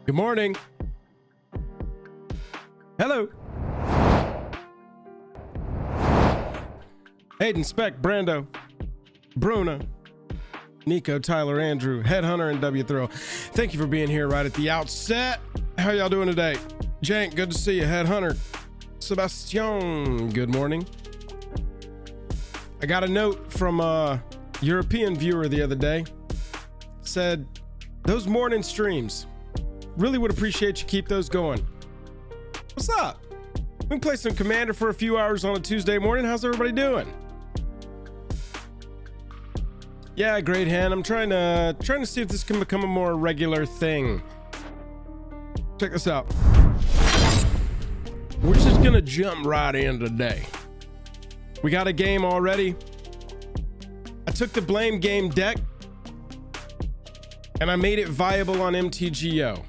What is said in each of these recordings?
Good morning. Hello. Hayden, Speck, Brando, Bruna, Nico, Tyler, Andrew, Headhunter, and W Throw. Thank you for being here right at the outset. How y'all doing today? Jank, good to see you. Headhunter, Sebastian, good morning. I got a note from a European viewer the other day. Said, those morning streams, really would appreciate you keep those going. What's up? We can play some Commander for a few hours on a Tuesday morning. How's everybody doing? Yeah, great, Han. I'm trying to see if this can become a more regular thing. Check this out. We're just gonna jump right in today. We got a game already. I took the blame game deck and I made it viable on MTGO.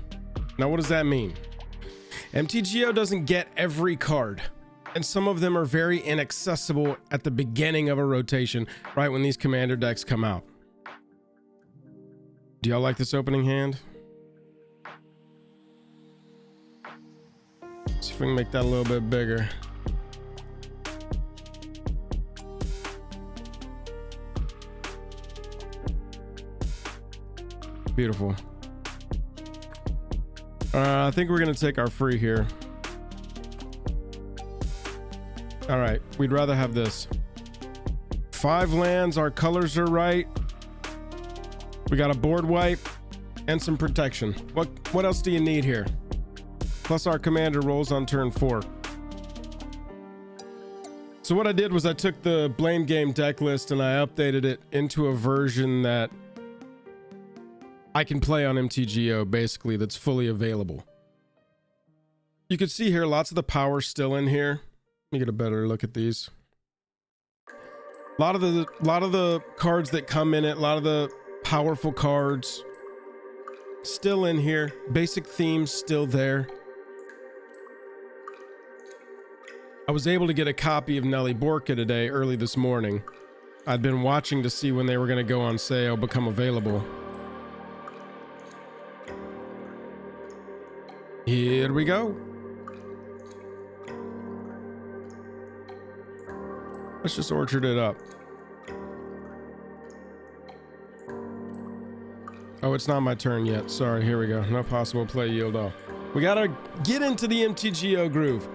Now, what does that mean? MTGO doesn't get every card, and some of them are very inaccessible at the beginning of a rotation, right when these commander decks come out. Do y'all like this opening hand? See if we can make that a little bit bigger. Beautiful. I think we're gonna take our free here. All right, we'd rather have this. 5 lands, our colors are right. We got a board wipe and some protection. What else do you need here? Plus our commander rolls on turn 4. So what I did was I took the blame game deck list and I updated it into a version that I can play on MTGO, basically, that's fully available. You can see here lots of the power still in here. Let me get a better look at these. A lot of the cards that come in it, a lot of the powerful cards still in here. Basic themes still there. I was able to get a copy of Nelly Borca today, early this morning. I'd been watching to see when they were going to go on sale, become available. Here we go. Let's just orchard it up. Oh, it's not my turn yet. Sorry, here we go. No possible play yield off. We gotta get into the MTGO groove.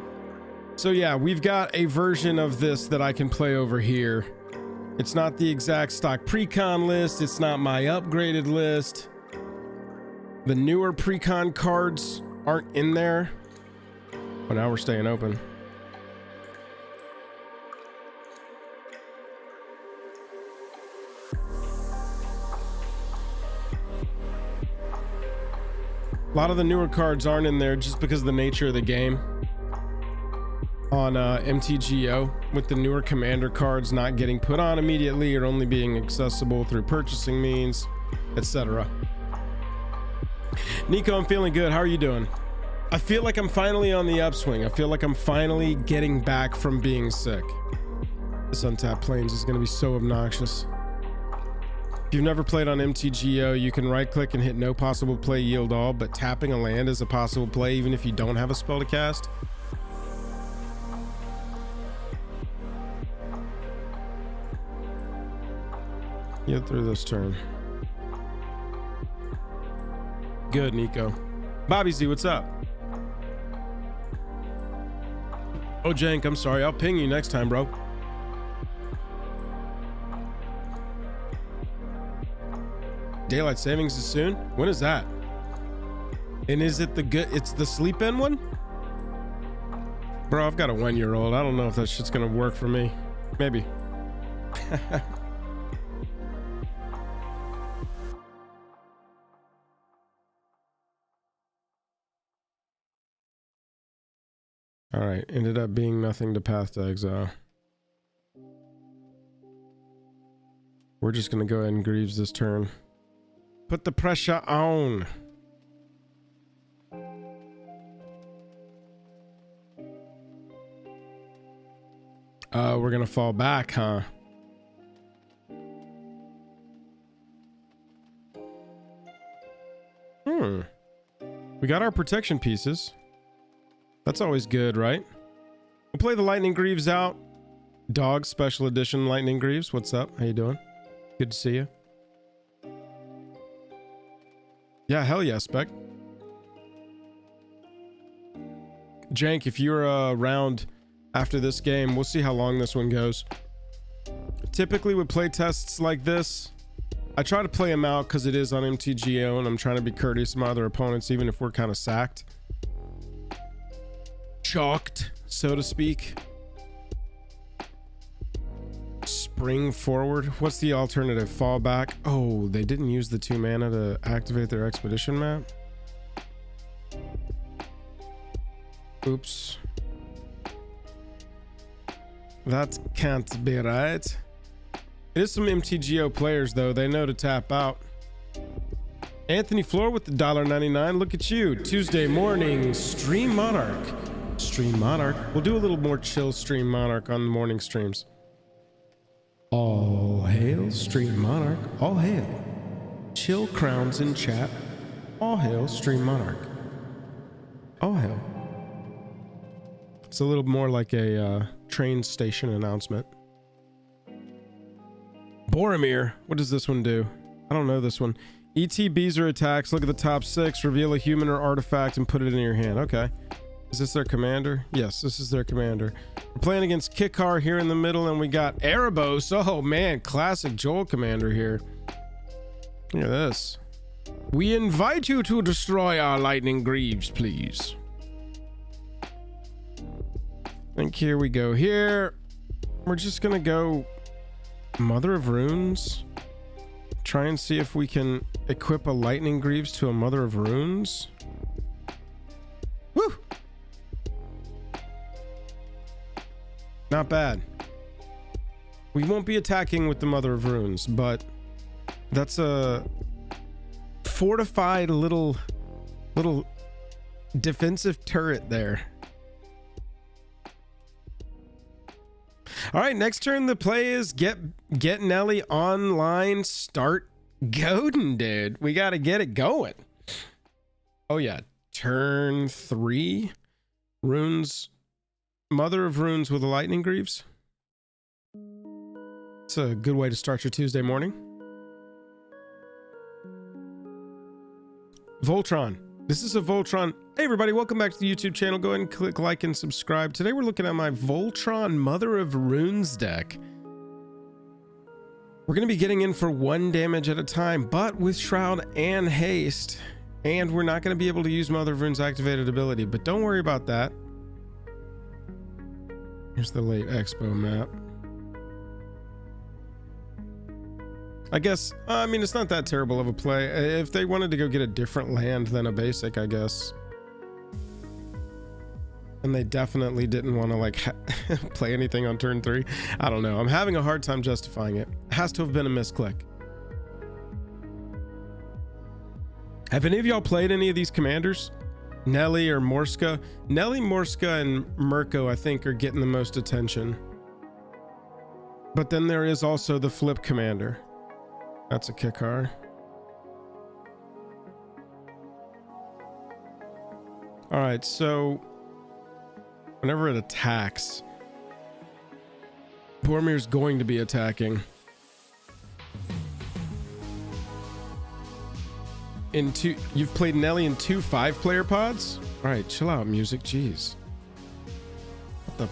So yeah, we've got a version of this that I can play over here. It's not the exact stock pre-con list. It's not my upgraded list. The newer pre-con cards aren't in there, but now we're staying open. A lot of the newer cards aren't in there just because of the nature of the game on MTGO, with the newer commander cards not getting put on immediately or only being accessible through purchasing means, etc. Nico, I'm feeling good. How are you doing? I feel like I'm finally on the upswing. I feel like I'm finally getting back from being sick. This untapped plains is going to be so obnoxious. If you've never played on MTGO, you can right click and hit no possible play yield all, but tapping a land is a possible play even if you don't have a spell to cast. Get through this turn. Good, Nico. Bobby Z, what's up? Oh, Jank, I'm sorry. I'll ping you next time, bro. Daylight savings is soon? When is that? And is it the good? It's the sleep in one? Bro, I've got a 1-year-old. I don't know if that shit's gonna work for me. Maybe. All right, ended up being nothing to Path to Exile. We're just gonna go ahead and Greaves this turn. Put the pressure on. We're gonna fall back, huh? We got our protection pieces. That's always good, right? We'll play the Lightning Greaves out. Dog Special Edition Lightning Greaves. What's up? How you doing? Good to see you. Yeah, hell yeah, Spec. Jank, if you're around after this game, we'll see how long this one goes. Typically with play tests like this, I try to play them out because it is on MTGO and I'm trying to be courteous to my other opponents, even if we're kind of sacked. Chalked, so to speak. Spring forward. What's the alternative? Fall back. Oh, they didn't use the 2 mana to activate their expedition map. Oops. That can't be right. It is some MTGO players though. They know to tap out. Anthony Floor with the $1.99. Look at you. Tuesday morning Stream Monarch. Stream Monarch. We'll do a little more chill Stream Monarch on the morning streams. All hail Stream Monarch. All hail. Chill crowns in chat. All hail Stream Monarch. All hail. It's a little more like a train station announcement. Boromir. What does this one do? I don't know this one. ETBs or attacks. Look at the top 6. Reveal a human or artifact and put it in your hand. Okay. Is this their commander? Yes, this is their commander. We're playing against Kikar here in the middle, and we got Erebos. Oh man, classic Joel commander here. Look at this. We invite you to destroy our Lightning Greaves, please. I think here we go. Here, we're just gonna go Mother of Runes. Try and see if we can equip a Lightning Greaves to a Mother of Runes. Woo! Not bad. We won't be attacking with the Mother of Runes, but that's a fortified little defensive turret there. All right, next turn the play is get Nelly online, start goading, dude. We got to get it going. Oh yeah, turn 3 runes, Mother of Runes with a Lightning Greaves. It's a good way to start your Tuesday morning. Voltron. This is a Voltron. Hey everybody, welcome back to the YouTube channel. Go ahead and click like and subscribe. Today we're looking at my Voltron Mother of Runes deck. We're going to be getting in for 1 damage at a time, but with Shroud and Haste. And we're not going to be able to use Mother of Runes activated ability, but don't worry about that. Here's the late Expo map. I guess, I mean, it's not that terrible of a play. If they wanted to go get a different land than a basic, I guess. And they definitely didn't want to like play anything on turn 3. I don't know. I'm having a hard time justifying it. It has to have been a misclick. Have any of y'all played any of these commanders? Nelly or Morska? Nelly, Morska, and Mirko, I think, are getting the most attention. But then there is also the flip commander. That's a Kikar. All right, so whenever it attacks, Boromir's going to be attacking. You've played Nelly in 2 5-player pods? All right, chill out, music. Jeez. What the?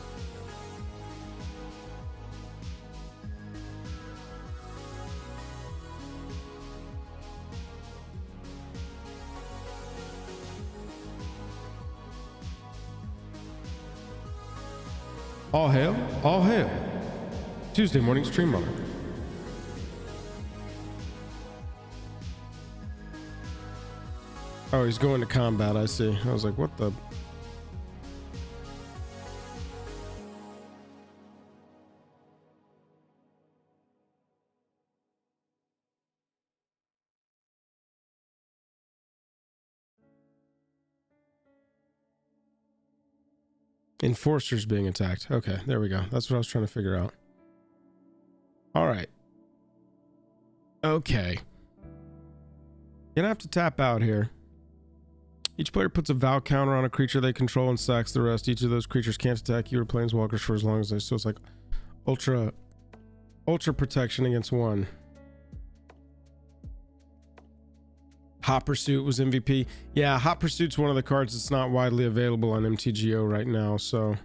All hail, all hail. Tuesday morning stream Monarch. Oh, he's going to combat, I see. I was like, what the? Enforcer's being attacked. Okay, there we go. That's what I was trying to figure out. All right. Okay. Gonna have to tap out here. Each player puts a Vow counter on a creature they control and sacks the rest. Each of those creatures can't attack you or planeswalkers for as long as they. So it's like ultra protection against one. Hot Pursuit was MVP. Yeah, Hot Pursuit's one of the cards that's not widely available on MTGO right now, so.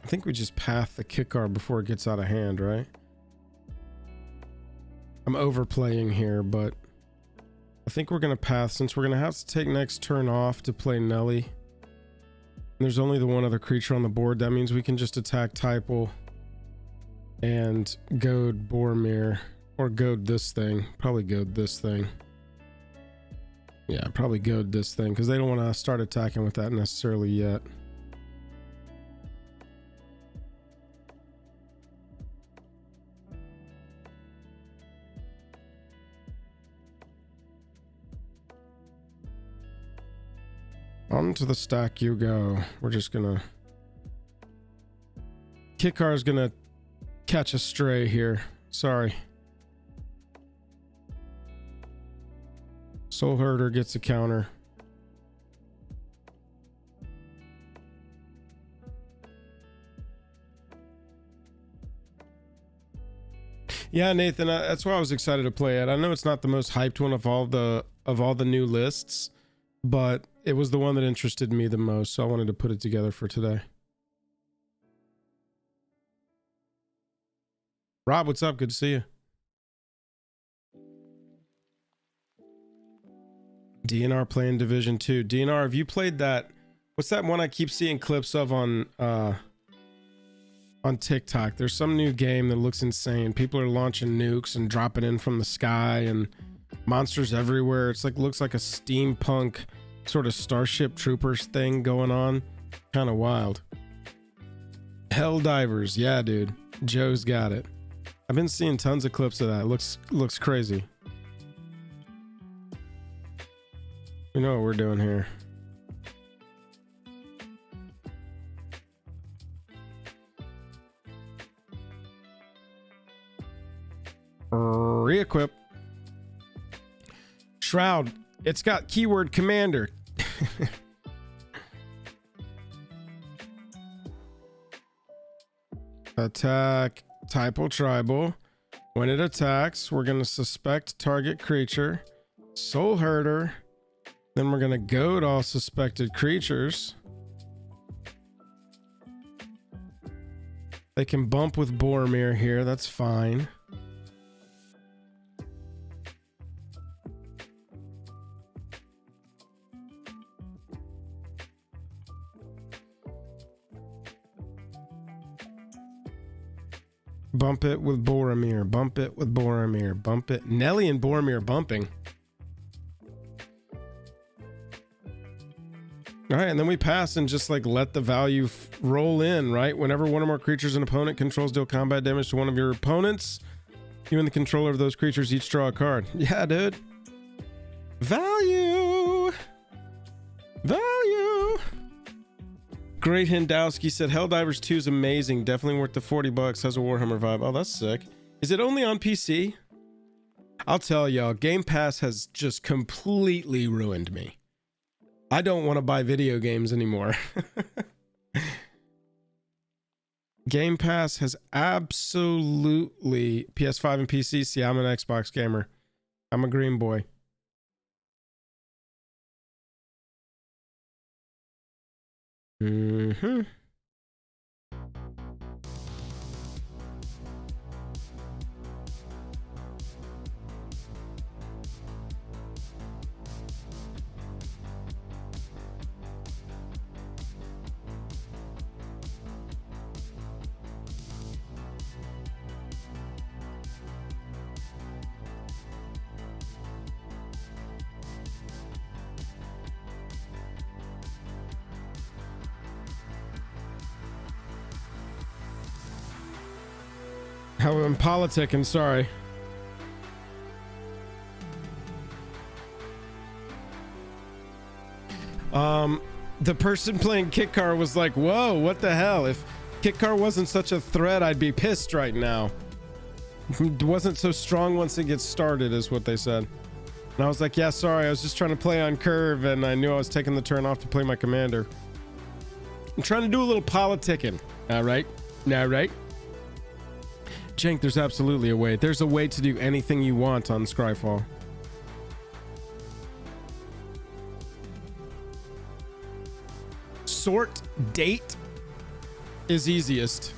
I think we just path the kick card before it gets out of hand, right? I'm overplaying here, but I think we're going to path since we're going to have to take next turn off to play Nelly. And there's only the one other creature on the board. That means we can just attack Typal and goad Boromir, or goad this thing. Probably goad this thing. Yeah, probably goad this thing because they don't want to start attacking with that necessarily yet. Onto the stack you go. We're just gonna... Kickar's gonna catch a stray here. Sorry. Soul Herder gets a counter. Yeah, Nathan, that's why I was excited to play it. I know it's not the most hyped one of all the new lists, but it was the one that interested me the most, so I wanted to put it together for today. Rob, what's up? Good to see you. DNR playing Division 2. DNR, have you played that? What's that one I keep seeing clips of on TikTok? There's some new game that looks insane. People are launching nukes and dropping in from the sky and monsters everywhere. It's like, looks like a steampunk sort of Starship Troopers thing going on. Kind of wild. Helldivers. Yeah, dude. Joe's got it. I've been seeing tons of clips of that. Looks crazy. We know what we're doing here. Re-equip. Shroud. It's got keyword commander. Attack Typal Tribal. When it attacks, we're going to suspect target creature. Soul Herder. Then we're going to goad all suspected creatures. They can bump with Boromir here. That's fine. Bump it with Boromir. Bump it with Boromir. Bump it. Nelly and Boromir bumping. All right, and then we pass and just like let the value roll in, right? Whenever one or more creatures an opponent controls deal combat damage to one of your opponents, you and the controller of those creatures each draw a card. Yeah, dude. Value. Value. Great Hindowski said Helldivers 2 is amazing. Definitely worth the $40. Has a Warhammer vibe. Oh, that's sick. Is it only on PC? I'll tell y'all, Game Pass has just completely ruined me. I don't want to buy video games anymore. Game Pass has absolutely... PS5 and PC. See, I'm an Xbox gamer. I'm a green boy. Mm-hmm. How I'm politicking, sorry. The person playing Kitkar was like, whoa, what the hell? If Kitkar wasn't such a threat, I'd be pissed right now. It wasn't so strong once it gets started, is what they said. And I was like, yeah, sorry, I was just trying to play on curve, and I knew I was taking the turn off to play my commander. I'm trying to do a little politicking. All right. All right. Jank, there's absolutely a way. There's a way to do anything you want on Scryfall. Sort date is easiest.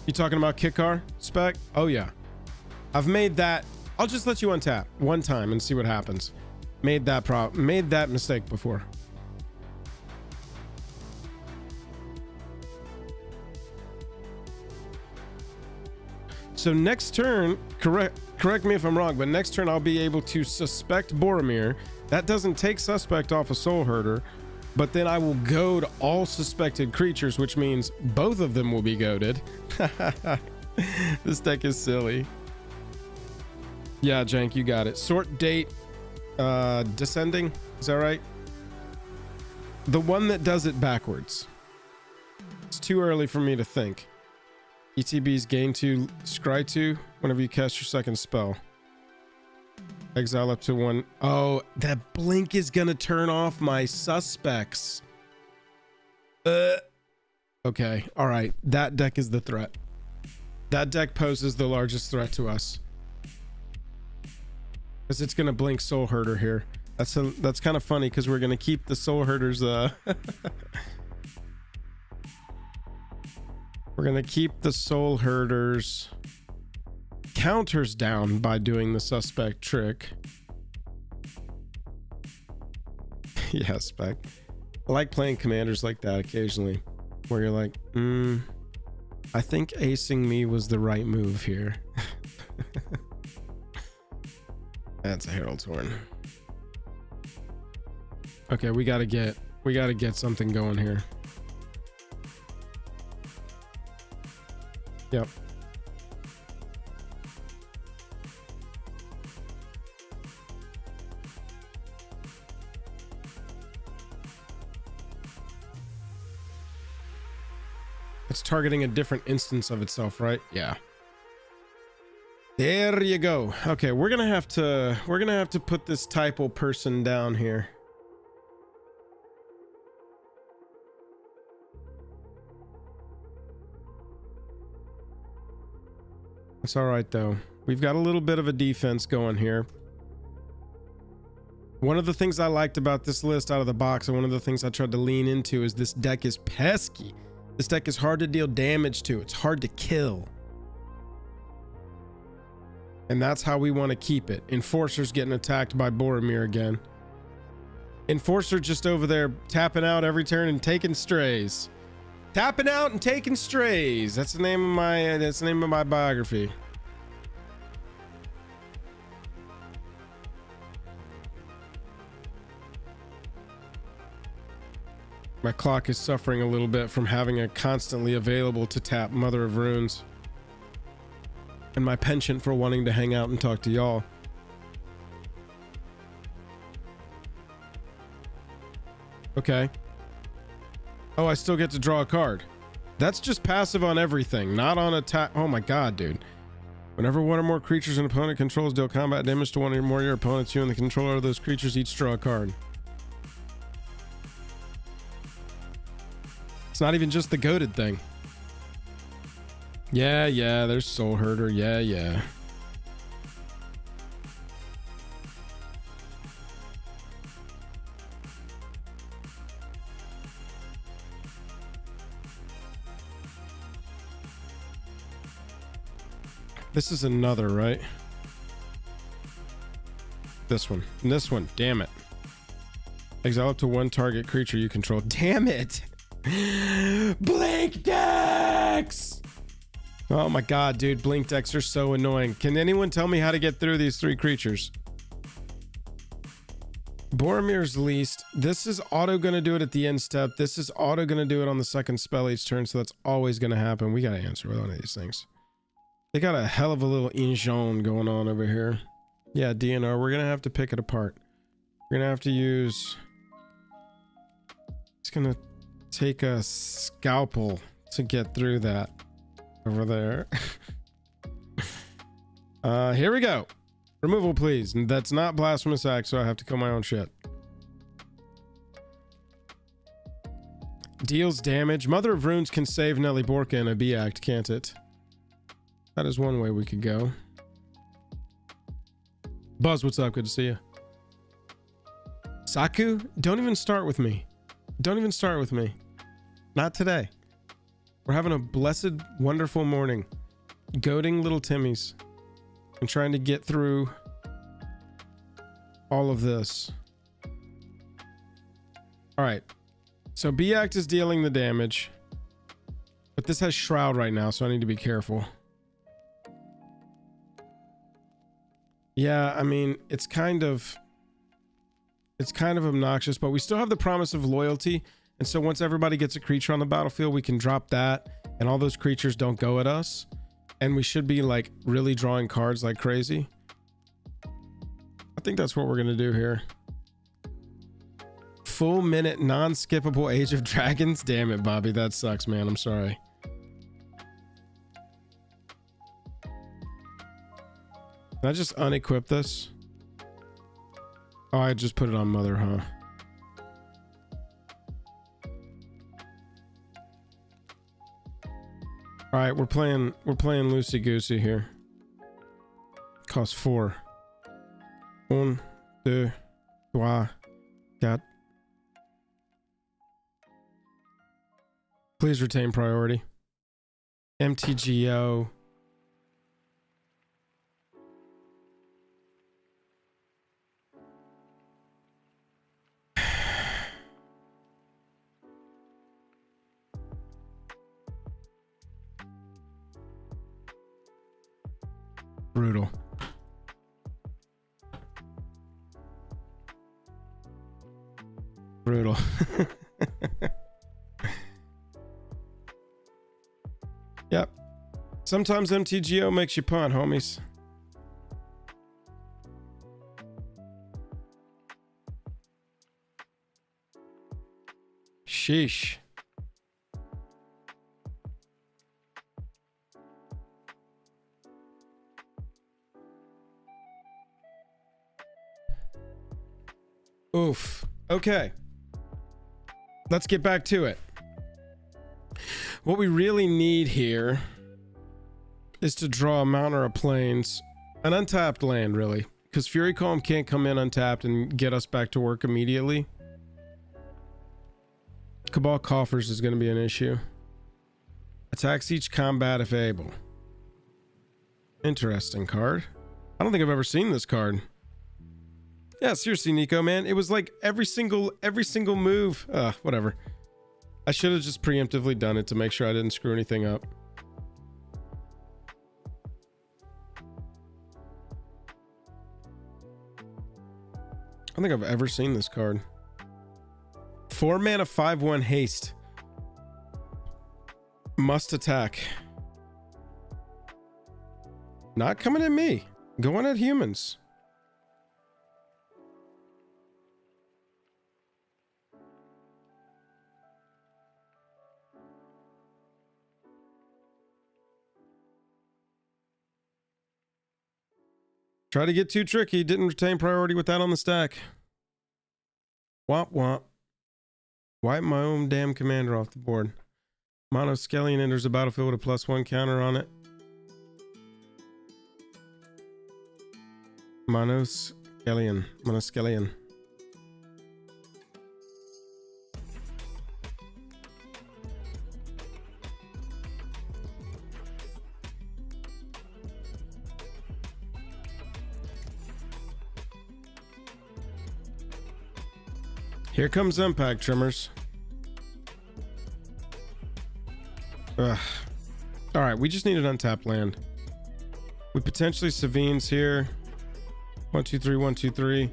You talking about Kitkar spec? Oh yeah. I've made that. I'll just let you untap one time and see what happens. Made that mistake before. So next turn, correct me if I'm wrong, but next turn I'll be able to suspect Boromir. That doesn't take suspect off a Soul Herder, but then I will goad all suspected creatures, which means both of them will be goaded. This deck is silly. Yeah, Jank, you got it. Sort date, descending, is that right? The one that does it backwards. It's too early for me to think. ETB's gain 2, scry 2 whenever you cast your second spell. Exile up to 1. Oh, that blink is gonna turn off my suspects. Okay, all right. That deck is the threat. That deck poses the largest threat to us. Because it's gonna blink Soul Herder here. That's kind of funny because we're gonna keep the Soul Herders we're gonna keep the Soul Herders counters down by doing the suspect trick. Yeah, spec. I like playing commanders like that occasionally, where you're like, I think acing me was the right move here. That's a Herald's Horn. Okay, we gotta get something going here. Yep. It's targeting a different instance of itself, right? Yeah. There you go. Okay, we're gonna have to put this typo person down here. It's all right though. We've got a little bit of a defense going here. One of the things I liked about this list out of the box, and one of the things I tried to lean into, is this deck is pesky. This deck is hard to deal damage to. It's hard to kill. And that's how we want to keep it. Enforcer's getting attacked by Boromir again. Enforcer just over there tapping out every turn and taking strays. Tapping out and taking strays. That's the name of my biography. My clock is suffering a little bit from having a constantly available to tap Mother of Runes. And my penchant for wanting to hang out and talk to y'all. Okay. Oh, I still get to draw a card. That's just passive on everything, not on attack. Oh my god, dude. Whenever one or more creatures an opponent controls deal combat damage to one or more of your opponents, you and the controller of those creatures each draw a card. It's not even just the goated thing. Yeah, there's Soul Herder. Yeah. This is another, right? This one. This one. Damn it. Exile up to one target creature you control. Damn it. Blink decks! Oh my god, dude. Blink decks are so annoying. Can anyone tell me how to get through these 3 creatures? Boromir's least. This is auto gonna do it at the end step. This is auto gonna do it on the second spell each turn, so that's always gonna happen. We gotta answer with one of these things. They got a hell of a little engine going on over here. Yeah, DNR, we're gonna have to pick it apart. We're gonna have to use... It's gonna take a scalpel to get through that over there. Here we go. Removal, please. That's not blasphemous act, so I have to kill my own shit. Deals damage. Mother of Runes can save Nelly Borca in a B act, can't it? That is one way we could go. Buzz, what's up? Good to see you. Saku, don't even start with me. Don't even start with me. Not today. We're having a blessed, wonderful morning. Goading little Timmies. And trying to get through all of this. Alright. So B-Act is dealing the damage. But this has Shroud right now, so I need to be careful. Yeah, I mean, it's kind of obnoxious, but we still have the promise of loyalty. And so once everybody gets a creature on the battlefield, we can drop that, and all those creatures don't go at us. And we should be like really drawing cards like crazy. I think that's what we're gonna do here. Full minute non-skippable Age of Dragons. Damn it, Bobby, that sucks, man. I'm sorry. Can I just unequip this? Oh, I just put it on Mother, huh? All right, we're playing loosey goosey here. Cost 4. 1, 2, 3, 4. Please retain priority. MTGO. Brutal. Brutal. Yep. Sometimes MTGO makes you punt, homies. Sheesh. Oof. Okay. Let's get back to it. What we really need here is to draw a Manor of Plains, an untapped land, really, because Fury Calm can't come in untapped and get us back to work immediately. Cabal Coffers is going to be an issue. Attacks each combat if able. Interesting card. I don't think I've ever seen this card. Yeah, seriously, Nico, man. It was like every single move. Whatever. I should have just preemptively done it to make sure I didn't screw anything up. I don't think I've ever seen this card. 4 mana, 5/1 haste. Must attack. Not coming at me. Going at humans. Try to get too tricky. Didn't retain priority with that on the stack. Womp womp. Wipe my own damn commander off the board. Monoskellion enters the battlefield with a +1 counter on it. Monoskellion. Here comes Impact Trimmers. Ugh. All right, we just need an untapped land. We potentially Savines here. 1, 2, 3, 1, 2, 3.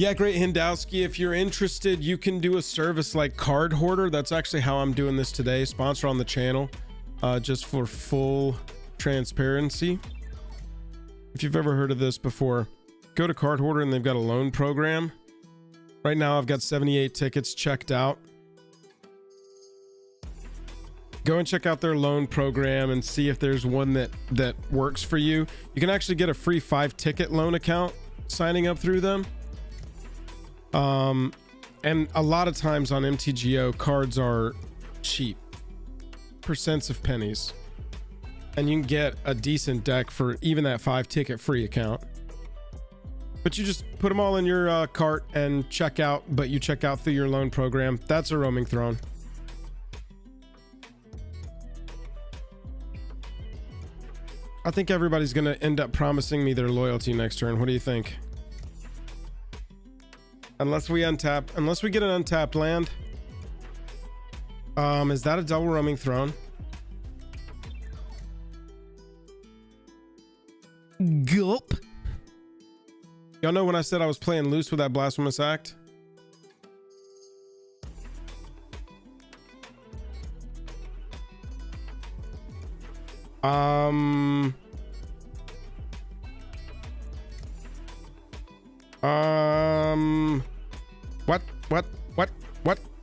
Yeah, great Hindowski. If you're interested, you can do a service like Card Hoarder. That's actually how I'm doing this today. Sponsor on the channel, just for full transparency. If you've ever heard of this before, go to Card Hoarder and they've got a loan program. Right now I've got 78 tickets checked out. Go and check out their loan program and see if there's one that works for you. You can actually get a free 5-ticket loan account signing up through them. And a lot of times on MTGO, cards are cheap, percents of pennies, and you can get a decent deck for even that 5-ticket free account. But you just put them all in your cart and check out, but you check out through your loan program. That's a roaming throne. I think everybody's going to end up promising me their loyalty next turn. What do you think? Unless we get an untapped land. Is that a double roaming throne? Gulp. Y'all know when I said I was playing loose with that blasphemous act?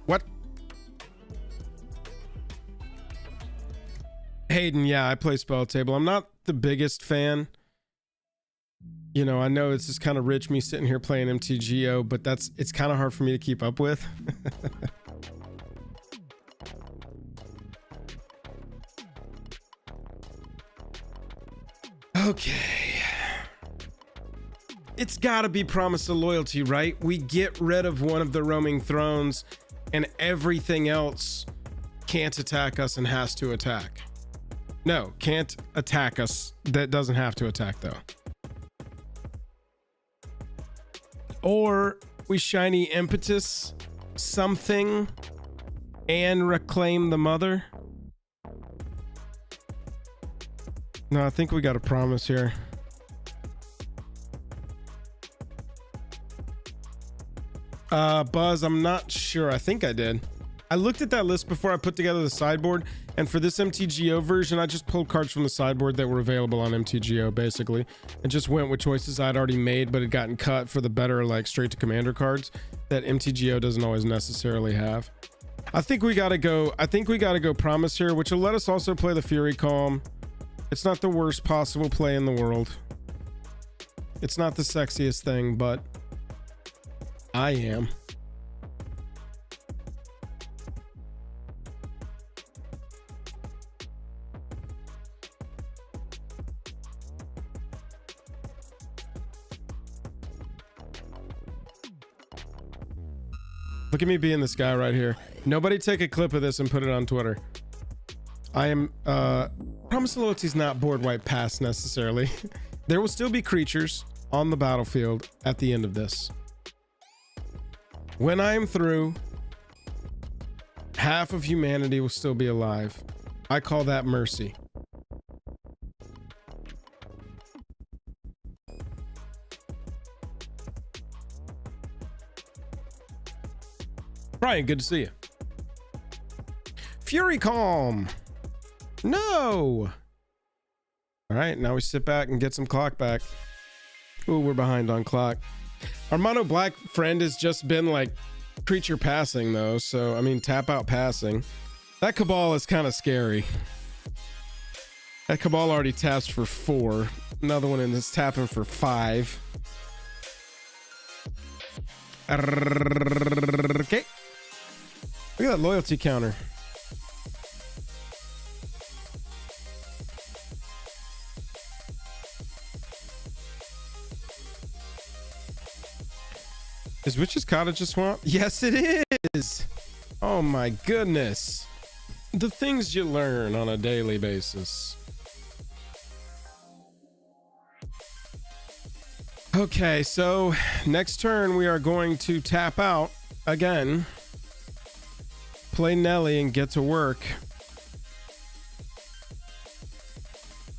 What? Hayden, yeah, I play Spell Table. I'm not the biggest fan. You know, I know it's just kind of rich me sitting here playing MTGO, but it's kind of hard for me to keep up with. Okay. It's gotta be Promise of Loyalty, right? We get rid of one of the roaming thrones and everything else can't attack us and has to attack. No, can't attack us. That doesn't have to attack though. Or we shiny impetus something and reclaim the mother. No, I think we got a promise here. Buzz, I'm not sure. I think I did. I looked at that list before I put together the sideboard, and for this MTGO version, I just pulled cards from the sideboard that were available on MTGO, basically, and just went with choices I'd already made, but had gotten cut for the better, like, straight to commander cards that MTGO doesn't always necessarily have. I think we gotta go Promise here, which will let us also play the Fury Calm. It's not the worst possible play in the world. It's not the sexiest thing, but I am. Look at me being this guy right here. Nobody take a clip of this and put it on Twitter. I am, Promise of Loyalty is not board wipe pass necessarily. There will still be creatures on the battlefield at the end of this. When I am through, half of humanity will still be alive. I call that mercy. Brian, good to see you. Fury Calm. No. All right, now we sit back and get some clock back. Ooh, we're behind on clock. Our mono black friend has just been like creature passing though, so I mean tap out passing. That Cabal is kind of scary. That Cabal already taps for 4. Another one is tapping for 5. Okay. Look at that loyalty counter. Is Witch's Cottage a swamp? Yes, it is. Oh my goodness. The things you learn on a daily basis. Okay, so next turn we are going to tap out again, play Nelly and get to work.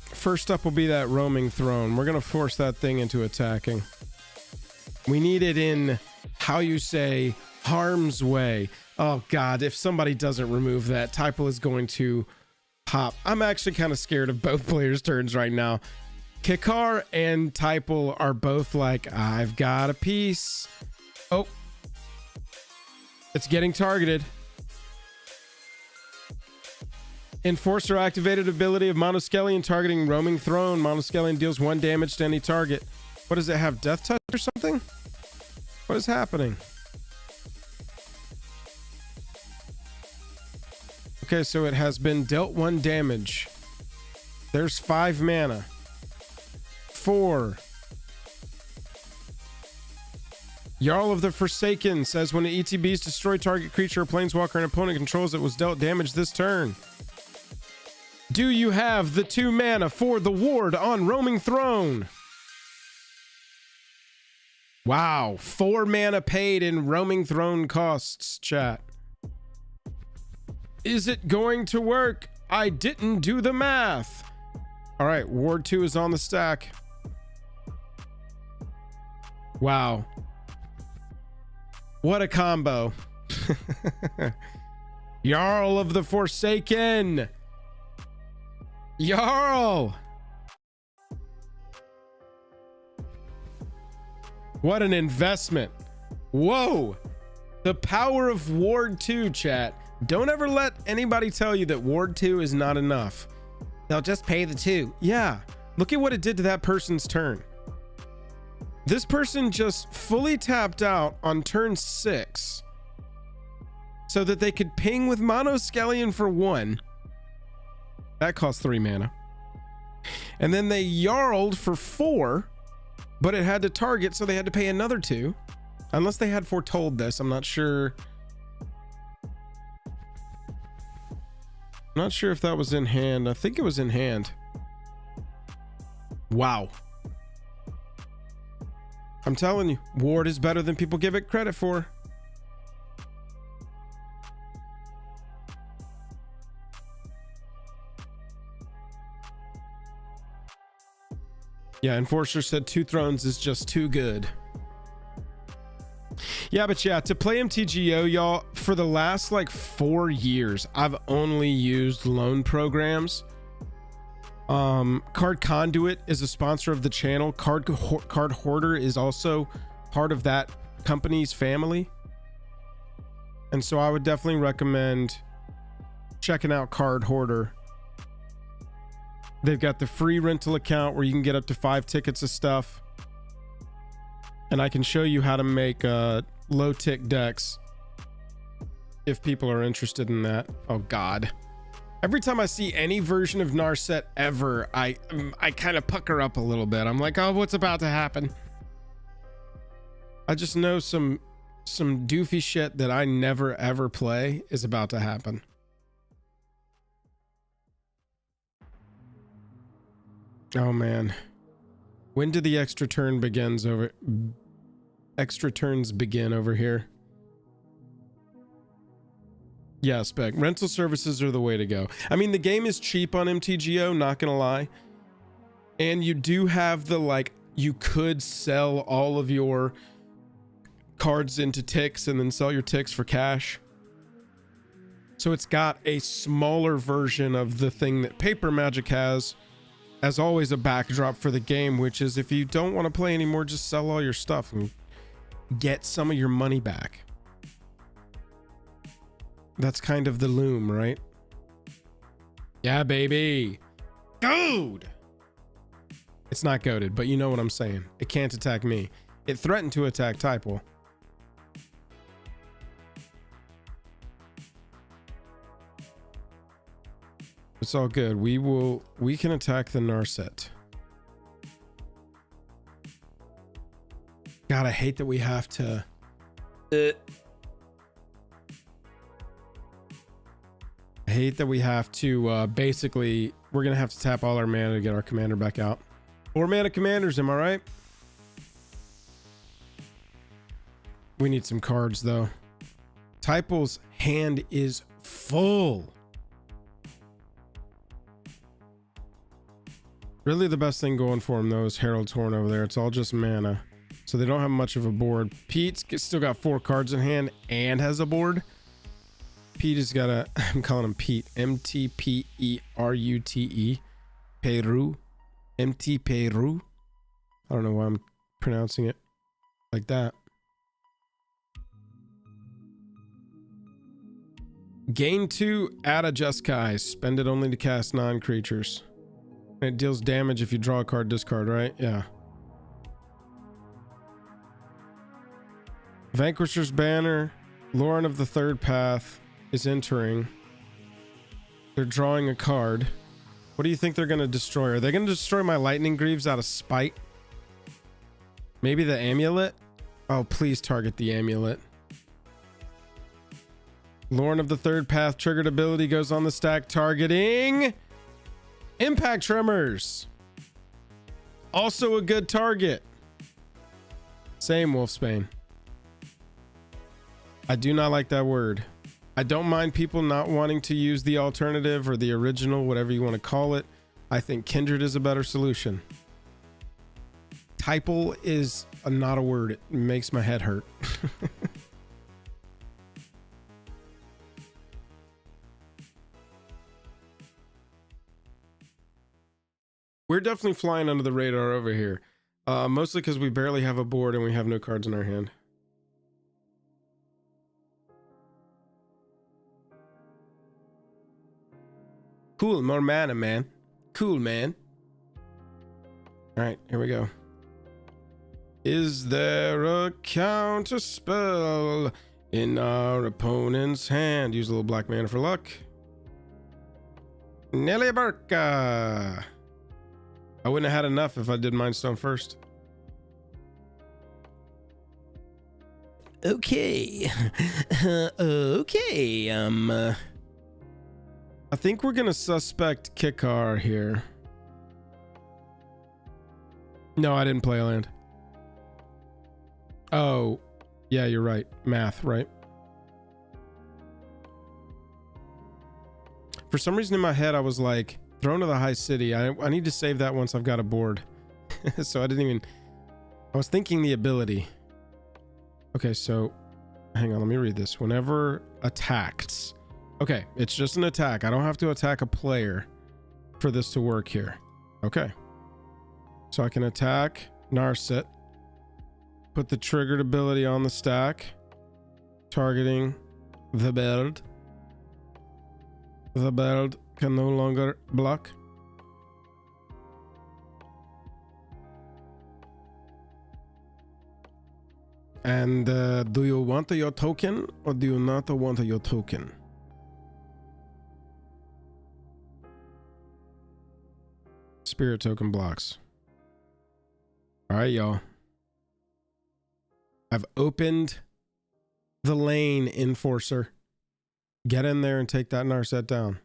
First up will be that roaming throne. We're going to force that thing into attacking. We need it in how you say harm's way. Oh God, if somebody doesn't remove that, Typal is going to pop. I'm actually kind of scared of both players' turns right now. Kikar and Typal are both like, I've got a piece. Oh, it's getting targeted. Enforcer activated ability of Monoskellion targeting roaming throne. Monoskellion deals 1 damage to any target. What does it have? Death touch or something? What is happening? Okay, so it has been dealt 1 damage. There's 5 mana. 4. Jarl of the Forsaken says when an ETBs destroy target creature or planeswalker an opponent controls that was dealt damage this turn. Do you have the 2 mana for the ward on Roaming Throne? Wow, 4 mana paid in Roaming Throne costs, chat. Is it going to work? I didn't do the math. All right, ward 2 is on the stack. Wow. What a combo. Jarl of the Forsaken. Jarl. What an investment. Whoa. The power of Ward 2, chat. Don't ever let anybody tell you that Ward 2 is not enough. They'll just pay the 2. Yeah. Look at what it did to that person's turn. This person just fully tapped out on turn 6 so that they could ping with Monoskellion for 1. That cost 3 mana. And then they Jarled for 4, but it had to target, so they had to pay another 2. Unless they had foretold this, I'm not sure. I'm not sure if that was in hand. I think it was in hand. Wow. I'm telling you, Ward is better than people give it credit for. Yeah, Enforcer said 2 thrones is just too good. Yeah, but yeah, to play MTGO, y'all, for the last like 4 years, I've only used loan programs. Card Conduit is a sponsor of the channel. Card Hoarder is also part of that company's family. And so I would definitely recommend checking out Card Hoarder. They've got the free rental account where you can get up to 5 tickets of stuff. And I can show you how to make low tick decks if people are interested in that. Oh God. Every time I see any version of Narset ever, I kind of pucker up a little bit. I'm like, oh, what's about to happen? I just know some doofy shit that I never ever play is about to happen. Oh man. When do the extra turns begin over here? Yeah, Spec. Rental services are the way to go. I mean, the game is cheap on MTGO, not gonna lie. And you do have the, like, you could sell all of your cards into ticks and then sell your ticks for cash. So it's got a smaller version of the thing that Paper Magic has, as always, a backdrop for the game, which is if you don't want to play anymore, just sell all your stuff and get some of your money back. That's kind of the loom, right? Yeah, baby. Goad! It's not goaded, but you know what I'm saying. It can't attack me. It threatened to attack Typal. It's all good. We can attack the Narset. God, I hate that we have to. I hate that we have to basically, we're gonna have to tap all our mana to get our commander back out. 4 mana commanders, am I right? We need some cards though. Typal's hand is full. Really the best thing going for him though is Herald's Horn over there. It's all just mana. So they don't have much of a board. Pete's still got 4 cards in hand and has a board. Pete has got a, I'm calling him Pete. MTPERUTE. Peru. MT Peru. I don't know why I'm pronouncing it like that. Gain 2, add a Jeskai. Spend it only to cast non-creatures. It deals damage if you draw a card, discard, right? Yeah. Vanquisher's Banner. Lauren of the Third Path is entering. They're drawing a card. What do you think they're going to destroy? Are they going to destroy my Lightning Greaves out of spite? Maybe the amulet? Oh, please target the amulet. Lauren of the Third Path triggered ability goes on the stack, targeting Impact Tremors. Also a good target. Same, Wolfsbane. I do not like that word. I don't mind people not wanting to use the alternative or the original, whatever you want to call it. I think Kindred is a better solution. Typal is not a word. It makes my head hurt. We're definitely flying under the radar over here. Mostly because we barely have a board and we have no cards in our hand. Cool, more mana, man. Cool, man. All right, here we go. Is there a counter spell in our opponent's hand? Use a little black mana for luck. Nelly Borca. I wouldn't have had enough if I did Mind Stone first. Okay. Okay. I think we're gonna suspect Kikar here. No, I didn't play a land. Oh, yeah, you're right. Math, right? For some reason in my head, I was like, Throne of the High City. I need to save that once I've got a board. So I didn't even... I was thinking the ability. Okay, so... Hang on, let me read this. Whenever attacked... Okay, it's just an attack. I don't have to attack a player for this to work here. Okay. So I can attack Narset. Put the triggered ability on the stack. Targeting the bird. The bird can no longer block. And do you want your token or do you not want your token? Spirit token blocks. All right, y'all. I've opened the lane, Enforcer. Get in there and take that Narset down.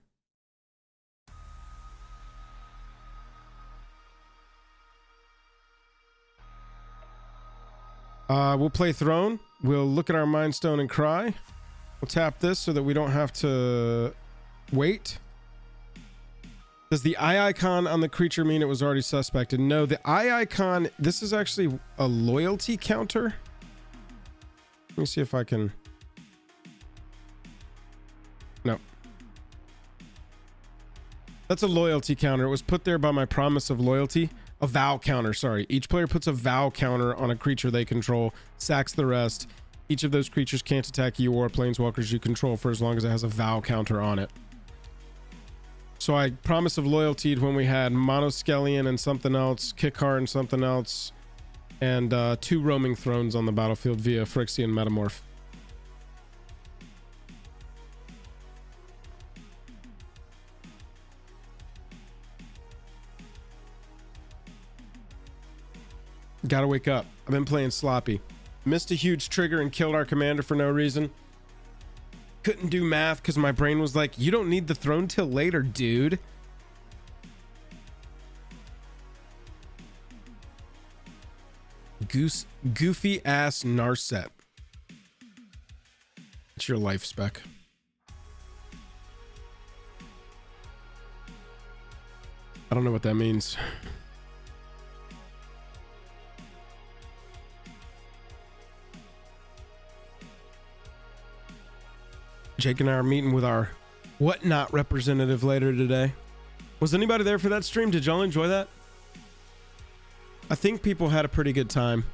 We'll play Throne. We'll look at our Mind Stone and cry. We'll tap this so that we don't have to wait. Does the eye icon on the creature mean it was already suspected? No, the eye icon, this is actually a loyalty counter. Let me see if I can... No. That's a loyalty counter. It was put there by my promise of loyalty. A vow counter, sorry. Each player puts a vow counter on a creature they control, sacks the rest. Each of those creatures can't attack you or planeswalkers you control for as long as it has a vow counter on it. So I promise of loyalty when we had Monoskellion and something else, Kikar and something else, and 2 roaming thrones on the battlefield via Phyrexian Metamorph. Gotta wake up. I've been playing sloppy. Missed a huge trigger and killed our commander for no reason. Couldn't do math because my brain was like, you don't need the throne till later, dude. Goofy ass Narset. It's your life spec. I don't know what that means. Jake and I are meeting with our whatnot representative later today. Was anybody there for that stream? Did y'all enjoy that? I think people had a pretty good time.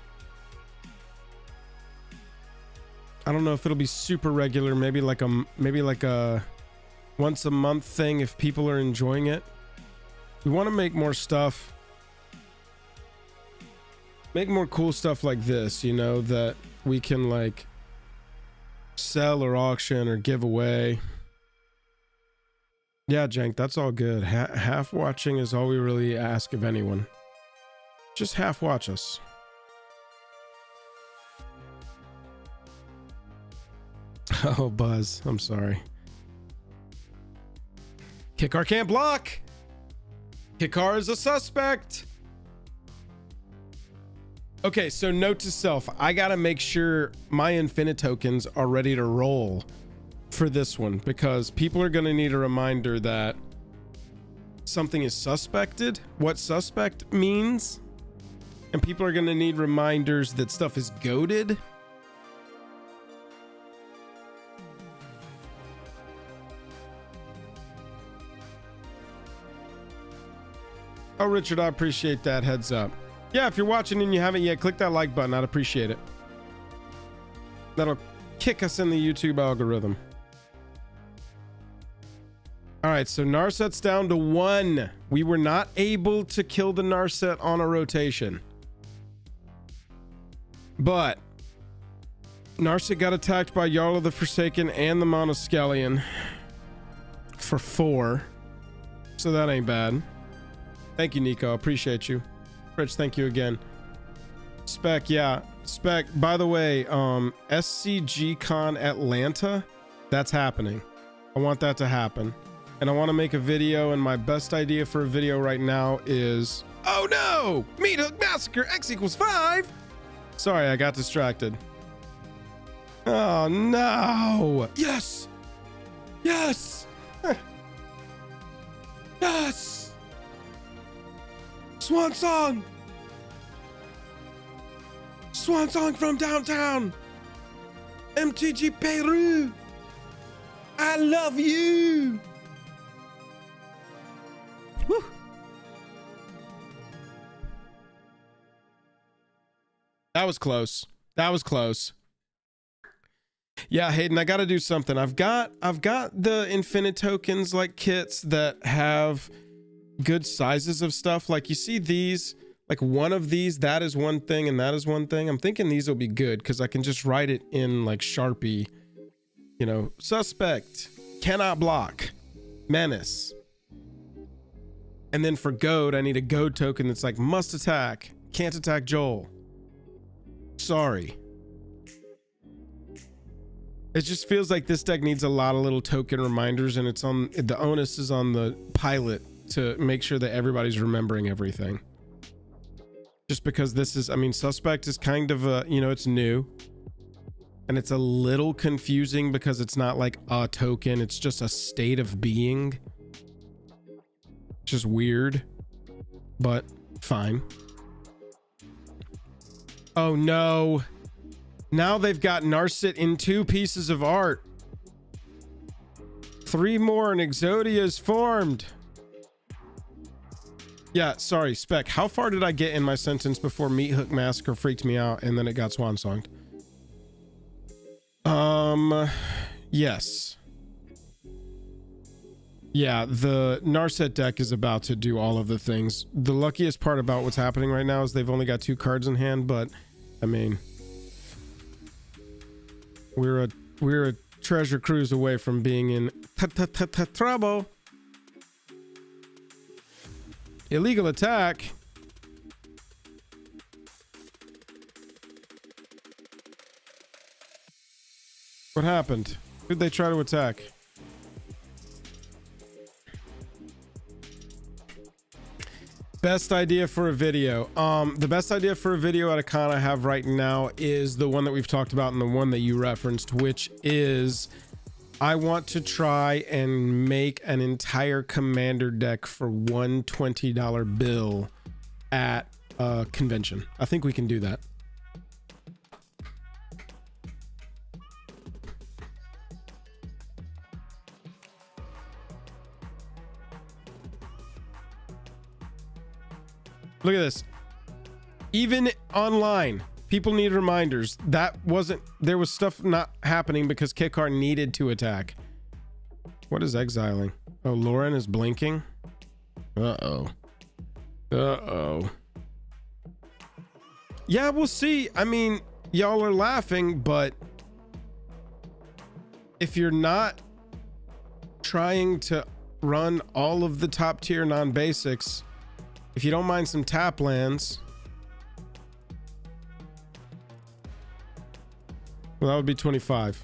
I don't know if it'll be super regular, maybe like a once a month thing if people are enjoying it. We want to make more stuff. Make more cool stuff like this, you know, that we can like sell or auction or give away. Yeah, Jank, that's all good. Half watching is all we really ask of anyone. Just half watch us. Oh, Buzz, I'm sorry. Kikar can't block. Kikar is a suspect. Okay, so note to self, I gotta make sure my infinite tokens are ready to roll for this one, because people are gonna need a reminder that something is suspected, what suspect means, and people are gonna need reminders that stuff is goated. Oh, Richard, I appreciate that heads up. Yeah, if you're watching and you haven't yet, click that like button. I'd appreciate it. That'll kick us in the YouTube algorithm. All right, so Narset's down to 1. We were not able to kill the Narset on a rotation. But Narset got attacked by Jarl of the Forsaken and the Monoskellion for 4. So that ain't bad. Thank you, Nico. Appreciate you. Rich, thank you again. Spec, yeah. Spec, by the way, SCG Con Atlanta, that's happening. I want that to happen. And I want to make a video, and my best idea for a video right now is... Oh no! Meat Hook Massacre X equals 5! Sorry, I got distracted. Oh no! Yes! Yes! Yes! Swan song! Swan song from downtown! MTG Peru! I love you! Woo! That was close. That was close. Yeah, Hayden, I gotta do something. I've got the infinite tokens like kits that have good sizes of stuff. Like you see these, like one of these, that is one thing and that is one thing. I'm thinking these will be good because I can just write it in like Sharpie, you know, suspect, cannot block, menace. And then for goad, I need a goad token that's like must attack, can't attack Joel. Sorry. It just feels like this deck needs a lot of little token reminders, and it's on, the onus is on the pilot to make sure that everybody's remembering everything. Just because this is, I mean, suspect is kind of a, you know, it's new. And it's a little confusing because it's not like a token, it's just a state of being. Just weird, but fine. Oh no. Now they've got Narset in 2 pieces of art. 3 more and Exodia is formed. Yeah, sorry, Spec. How far did I get in my sentence before Meat Hook Massacre freaked me out and then it got swan songed? Yes. Yeah, the Narset deck is about to do all of the things. The luckiest part about what's happening right now is they've only got 2 cards in hand, but I mean, we're a treasure cruise away from being in trouble. Illegal attack. What happened? Who'd they try to attack? Best idea for a video. The best idea for a video at a con I have right now is the one that we've talked about and the one that you referenced, which is I want to try and make an entire commander deck for one $20 bill at a convention. I think we can do that. Look at this. Even online, people need reminders. There was stuff not happening because Kikar needed to attack. What is exiling? Oh, Lauren is blinking. Uh-oh. Uh-oh. Yeah, we'll see. I mean, y'all are laughing, but if you're not trying to run all of the top tier non-basics, if you don't mind some tap lands, well, that would be 25.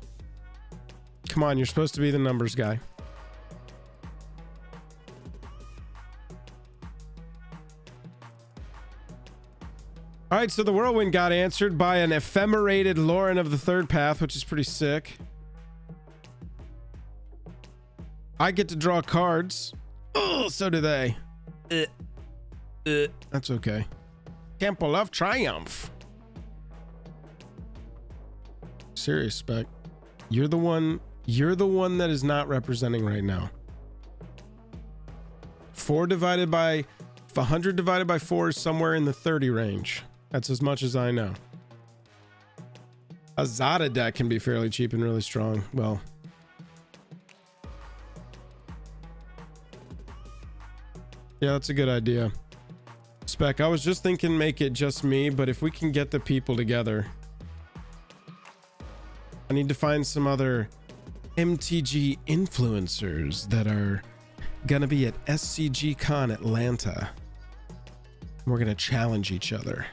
Come on, you're supposed to be the numbers guy. All right, so the Whirlwind got answered by an ephemerated Lauren of the Third Path, which is pretty sick. I get to draw cards. Oh, so do they. That's okay. Temple of Triumph. Serious spec. You're the one that is not representing right now. 100 divided by 4 is somewhere in the 30 range. That's as much as I know. A Zada deck can be fairly cheap and really strong. Well, yeah, that's a good idea. Spec, I was just thinking make it just me, but if we can get the people together, I need to find some other MTG influencers that are gonna be at SCG Con Atlanta. We're gonna challenge each other.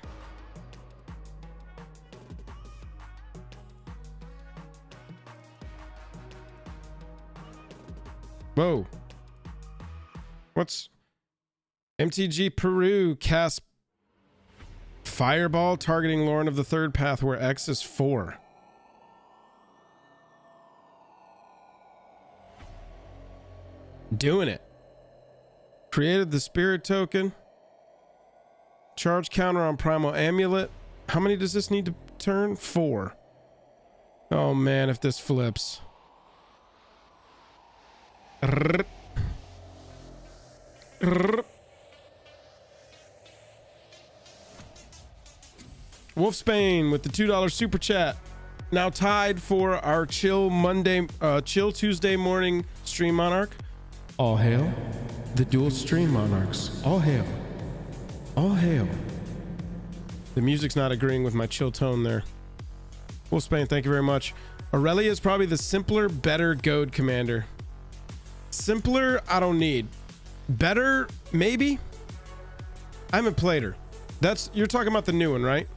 Whoa. What's MTG Peru cast Fireball targeting Lauren of the Third Path where X is 4. Doing it. Created the spirit token. Charge counter on Primal Amulet. How many does this need to turn? 4. Oh man, if this flips. Wolfsbane with the $2 super chat. Now tied for our chill Tuesday morning stream monarch. All hail the dual stream monarchs. All hail. All hail. The music's not agreeing with my chill tone there. Wolfsbane, thank you very much. Aurelia is probably the simpler, better goad commander. Simpler, I don't need. Better, maybe? I haven't played her. You're talking about the new one, right?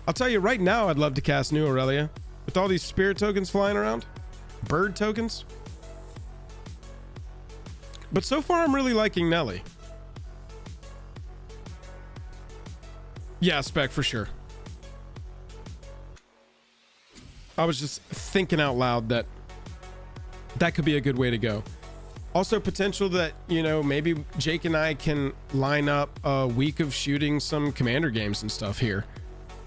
I'll tell you right now, I'd love to cast new Aurelia. With all these spirit tokens flying around. Bird tokens. But so far, I'm really liking Nelly. Yeah, spec for sure. I was just thinking out loud that could be a good way to go. Also potential that, you know, maybe Jake and I can line up a week of shooting some commander games and stuff here.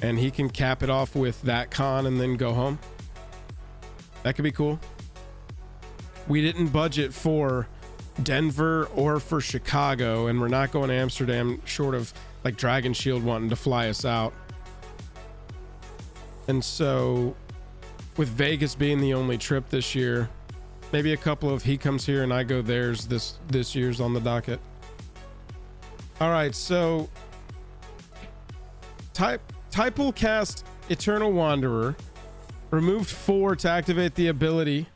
And he can cap it off with that con and then go home. That could be cool. We didn't budget for Denver or for Chicago, and we're not going to Amsterdam short of like Dragon Shield wanting to fly us out. And so with Vegas being the only trip this year, maybe a couple of he comes here and I go theirs this year's on the docket. All right, so Type will cast Eternal Wanderer, removed 4 to activate the ability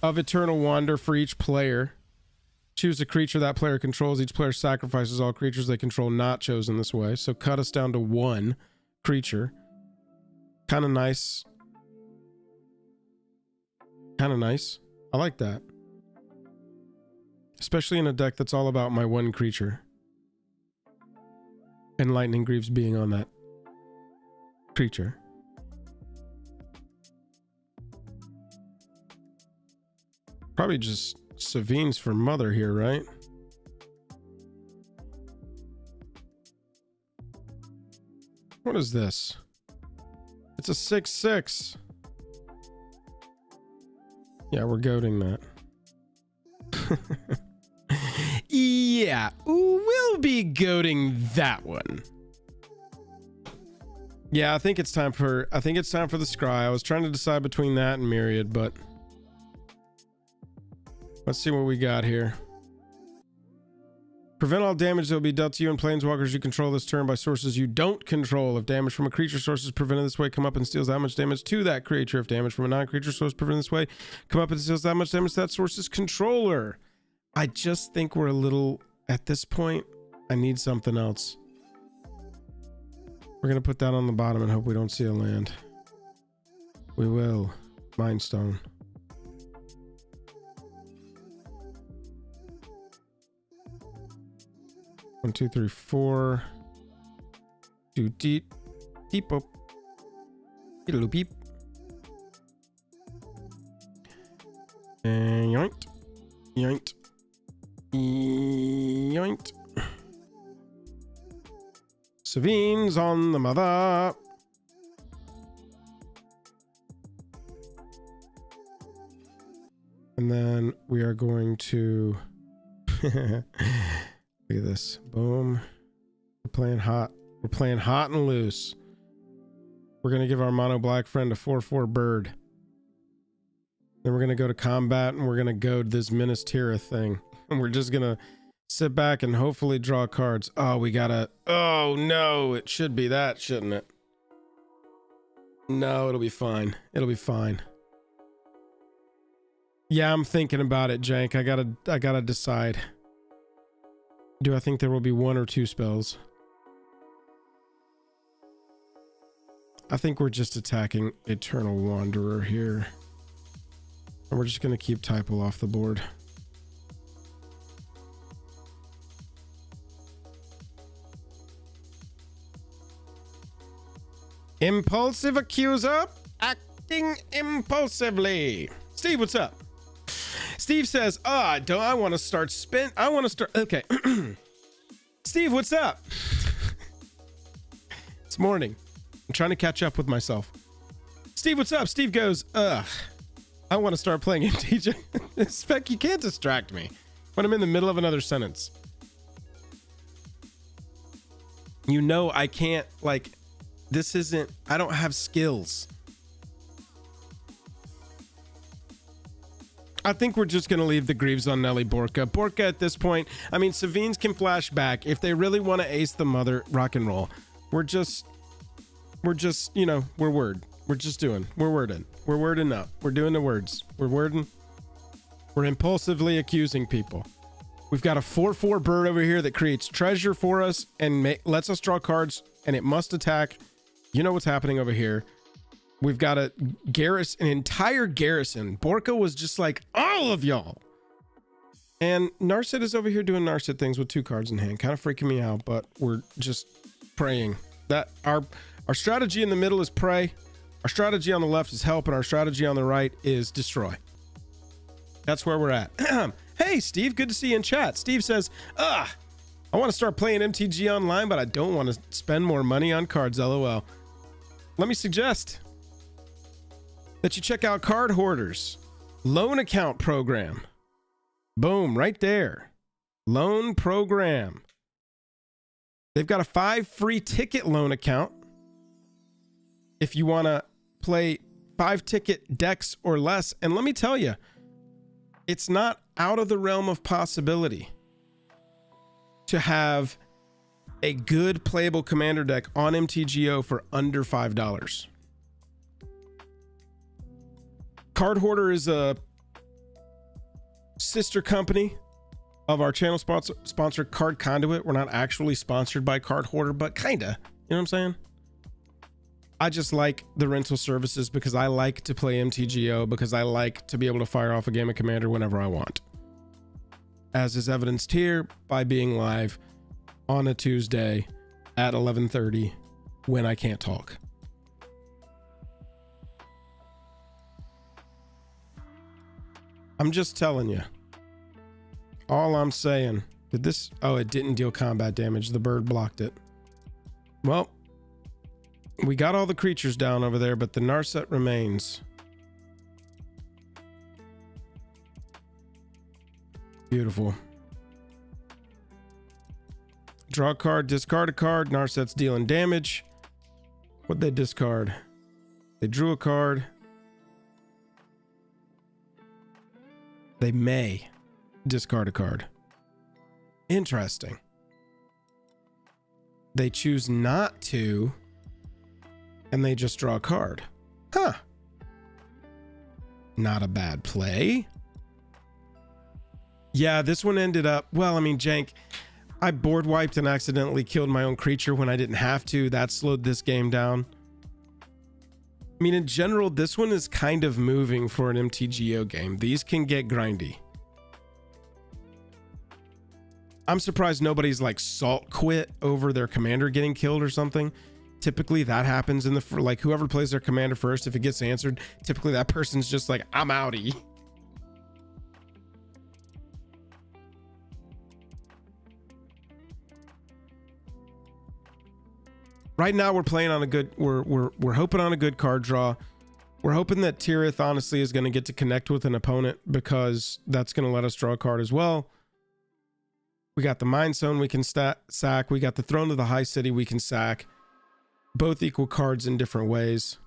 of Eternal Wander for each player. Choose a creature that player controls. Each player sacrifices all creatures they control not chosen this way. So cut us down to 1 creature. Kind of nice. Kind of nice. I like that. Especially in a deck that's all about my 1 creature. And Lightning Greaves being on that creature. Probably just Savine's for mother here, right? What is this? It's a 6/6. Yeah, we're goading that. Yeah. Ooh, will be goading that one. Yeah, I think it's time for the Scry. I was trying to decide between that and Myriad, but let's see what we got here. Prevent all damage that will be dealt to you and planeswalkers you control this turn by sources you don't control. If damage from a creature source is prevented this way, come up and steals that much damage to that creature. If damage from a non-creature source prevented this way, come up and steals that much damage to that source's controller. I just think we're a little, at this point, I need something else. We're going to put that on the bottom and hope we don't see a land. We will. Mind Stone. One, two, three, four. Do deep. Deep up. It'll beep. And yoint. Yoint. Yoint. Savine's on the mother. And then we are going to look at this. Boom. We're playing hot. We're playing hot and loose. We're going to give our mono black friend a 4/4 bird. Then we're going to go to combat and we're going to goad this Ministera thing. And we're just going to sit back and hopefully draw cards. Oh, we got to... Oh, no. It should be that, shouldn't it? No, it'll be fine. It'll be fine. Yeah, I'm thinking about it, Jank. I gotta decide. Do I think there will be one or two spells? I think we're just attacking Eternal Wanderer here. And we're just gonna keep Typal off the board. Impulsive Accuser, acting impulsively. Steve, what's up? Steve says, I want to start okay. Steve, what's up? It's morning. I'm trying to catch up with myself. Steve, what's up? Steve goes, I want to start playing MTG. Spec, you can't distract me when I'm in the middle of another sentence. You know, I can't, like, this isn't, I don't have skills. I think we're just going to leave the Greaves on Nelly Borca. Borca at this point, I mean, Savines can flash back. If they really want to ace the mother, rock and roll. We're just, you know, we're wording. We're wording up. We're doing the words. We're wording. We're impulsively accusing people. We've got a 4/4 bird over here that creates treasure for us and lets us draw cards, and it must attack. You know what's happening over here. We've got an entire garrison. Borca was just like, all of y'all. And Narset is over here doing Narset things with 2 cards in hand. Kind of freaking me out, but we're just praying. That our strategy in the middle is pray. Our strategy on the left is help, and our strategy on the right is destroy. That's where we're at. Hey, Steve, good to see you in chat. Steve says, I want to start playing MTG online, but I don't want to spend more money on cards, LOL. Let me suggest that you check out Card Hoarders loan account program. Boom, right there. Loan program. They've got a 5 free ticket loan account. If you want to play 5 ticket decks or less. And let me tell you, it's not out of the realm of possibility to have a good playable commander deck on MTGO for under $5. Card Hoarder is a sister company of our channel sponsor Card Conduit. We're not actually sponsored by Card Hoarder, but kinda. You know what I'm saying? I just like the rental services because I like to play MTGO, because I like to be able to fire off a game of Commander whenever I want. As is evidenced here by being live on a Tuesday at 11:30 when I can't talk. I'm just telling you. All I'm saying. Did this... Oh, it didn't deal combat damage. The bird blocked it. Well, we got all the creatures down over there, but the Narset remains. Beautiful. Draw a card, discard a card. Narset's dealing damage. What'd they discard? They drew a card. They may discard a card. Interesting. They choose not to, and they just draw a card. Huh. Not a bad play. Yeah, this one ended up, well, I mean, Jank, I board wiped and accidentally killed my own creature when I didn't have to. That slowed this game down. I mean, in general, this one is kind of moving for an MTGO game. These can get grindy. I'm surprised nobody's like salt quit over their commander getting killed or something. Typically that happens in the, like whoever plays their commander first, if it gets answered, typically that person's just like, I'm outie. Right now we're playing on a good, we're hoping on a good card draw. We're hoping that Tirith honestly is going to get to connect with an opponent because that's going to let us draw a card as well. We got the Mind Stone we can sack. We got the Throne of the High City we can sack. Both equal cards in different ways.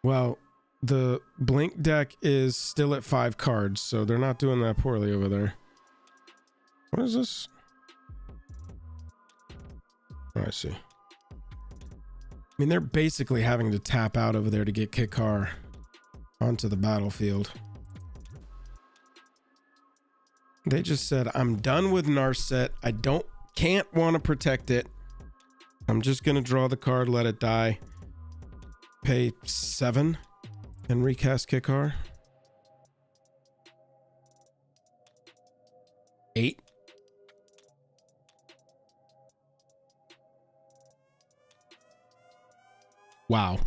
Well, the Blink deck is still at 5 cards, so they're not doing that poorly over there. What is this? Oh, I see. I mean, they're basically having to tap out over there to get Kikar onto the battlefield. They just said, I'm done with Narset. I can't want to protect it. I'm just going to draw the card, let it die. Pay 7 and recast Kikar. 8. Wow.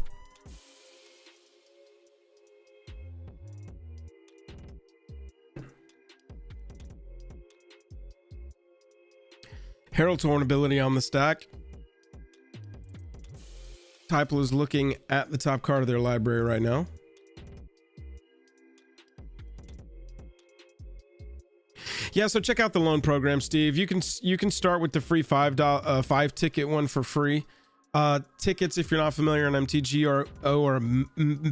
Herald's Horn ability on the stack. Typel is looking at the top card of their library right now. Yeah, so check out the loan program, Steve. You can start with the free $5 ticket one for free. Tickets, if you're not familiar on MTG, are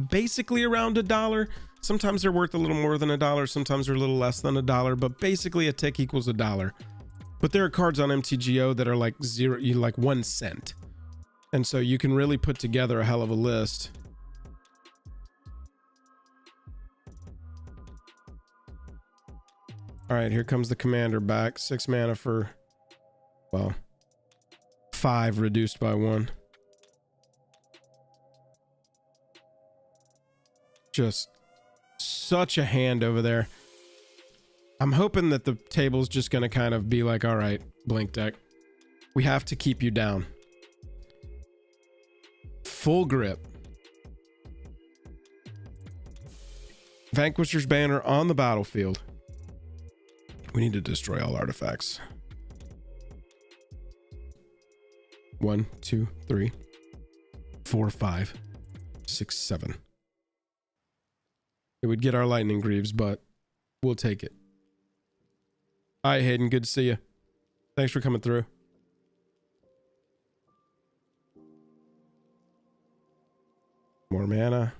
basically around $1. Sometimes they're worth a little more than $1. Sometimes they're a little less than $1. But basically, a tick equals $1. But there are cards on MTGO that are like like 1 cent, and so you can really put together a hell of a list. All right, here comes the commander back. 6 mana for, well, 5 reduced by 1. Just such a hand over there. I'm hoping that the table's just going to kind of be like, all right, Blink deck, we have to keep you down. Full grip. Vanquisher's Banner on the battlefield. We need to destroy all artifacts. 1, 2, 3, 4, 5, 6, 7. It would get our Lightning Greaves, but we'll take it. Hi, Hayden. Good to see you. Thanks for coming through. More mana.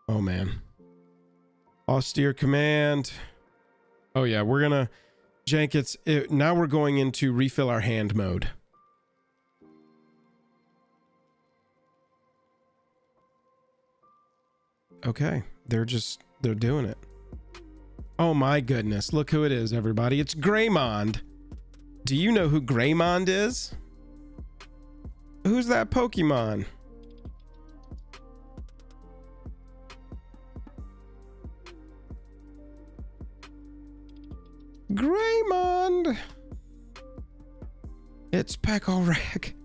Oh, man. Austere Command. Oh, yeah. We're going to... Jank, now we're going into refill our hand mode. Okay. They're doing it. Oh my goodness, look who it is, everybody. It's Greymond. Do you know who Greymond is? Who's that Pokemon? Greymond. It's Pekorek.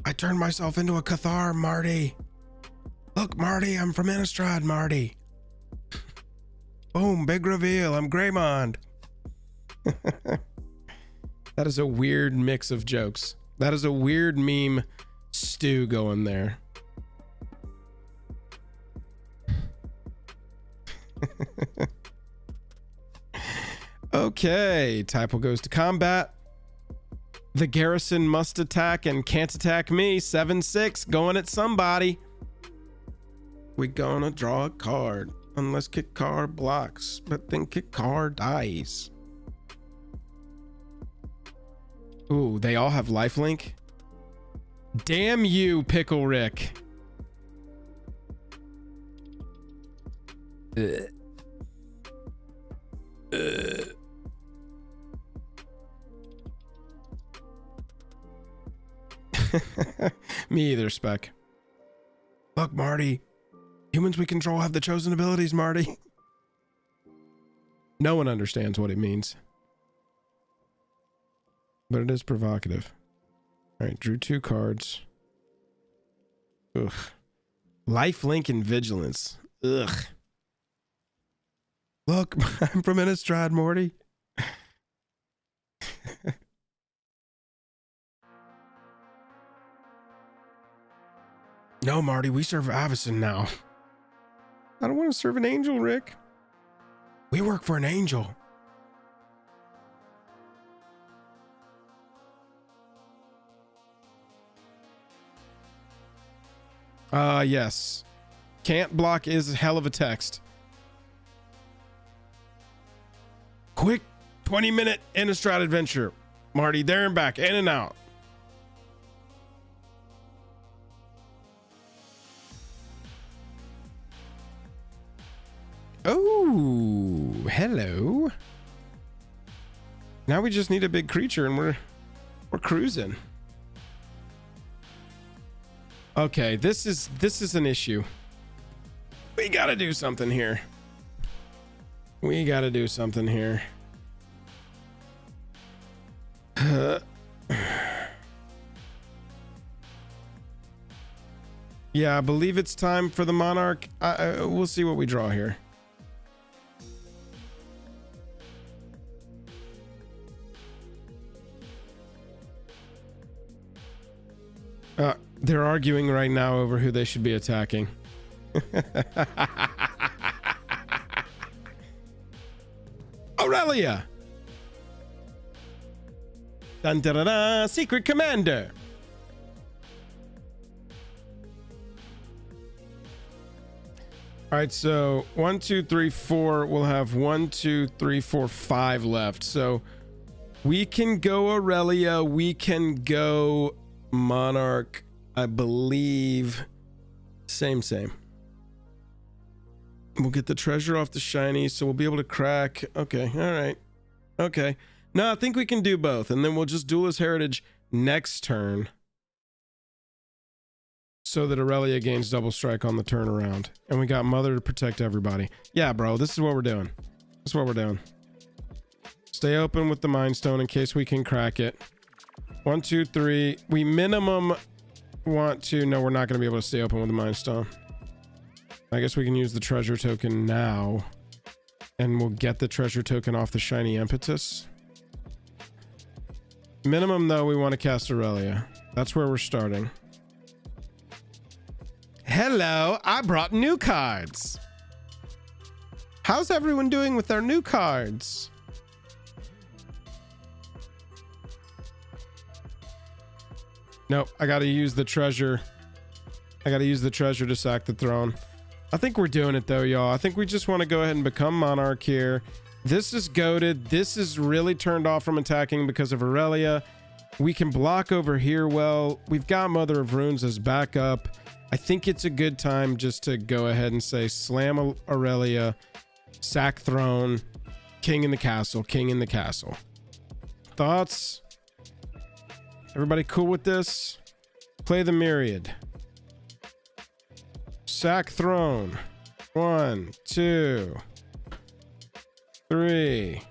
I turned myself into a Cathar, Marty. Look, Marty, I'm from Innistrad, Marty. Boom, big reveal, I'm Greymond. That is a weird mix of jokes. That is a weird meme stew going there. Okay, Typal goes to combat. The garrison must attack and can't attack me. 7-6, going at somebody. We gonna draw a card. Unless Kikar blocks, but then Kikar dies. Ooh, they all have lifelink? Damn you, Pickle Rick. Me either, Spec. Look, Marty. Humans we control have the chosen abilities, Marty. No one understands what it means. But it is provocative. Alright, drew 2 cards. Ugh. Lifelink and Vigilance. Ugh. Look, I'm from Innistrad, Morty. No, Marty, we serve Avacyn now. I don't want to serve an angel, Rick. We work for an angel. Yes. Can't block is a hell of a text. Quick 20-minute Innistrad adventure. Marty, there and back, in and out. Oh, hello. Now we just need a big creature and we're cruising. Okay, this is an issue. We gotta do something here. We gotta do something here. Yeah, I believe it's time for the Monarch. We'll see what we draw here. They're arguing right now over who they should be attacking. Aurelia! Dun da da da! Secret Commander! Alright, so 1, 2, 3, 4. We'll have 1, 2, 3, 4, 5 left. So we can go Aurelia. We can go Monarch. I believe same. We'll get the treasure off the shiny, so we'll be able to crack. Okay, all right. Okay. No, I think we can do both, and then we'll just Duelist Heritage next turn so that Aurelia gains double strike on the turnaround. And we got Mother to protect everybody. Yeah, bro, this is what we're doing. This is what we're doing. Stay open with the Mind Stone in case we can crack it. 1, 2, 3. We minimum want to. No, we're not going to be able to stay open with the Mind Stone. I guess we can use the treasure token now, and we'll get the treasure token off the shiny Impetus. Minimum, though, we want to cast Aurelia. That's where we're starting. Hello, I brought new cards. How's everyone doing with their new cards? Nope, I gotta use the treasure. I gotta use the treasure to sack the throne. I think we're doing it though, y'all. I think we just want to go ahead and become Monarch here. This is goated. This is really turned off from attacking because of Aurelia. We can block over here well. We've got Mother of Runes as backup. I think it's a good time just to go ahead and say slam Aurelia, sack throne, king in the castle, king in the castle. Thoughts? Everybody cool with this? Play the Myriad. Sack throne. 1, 2, 3,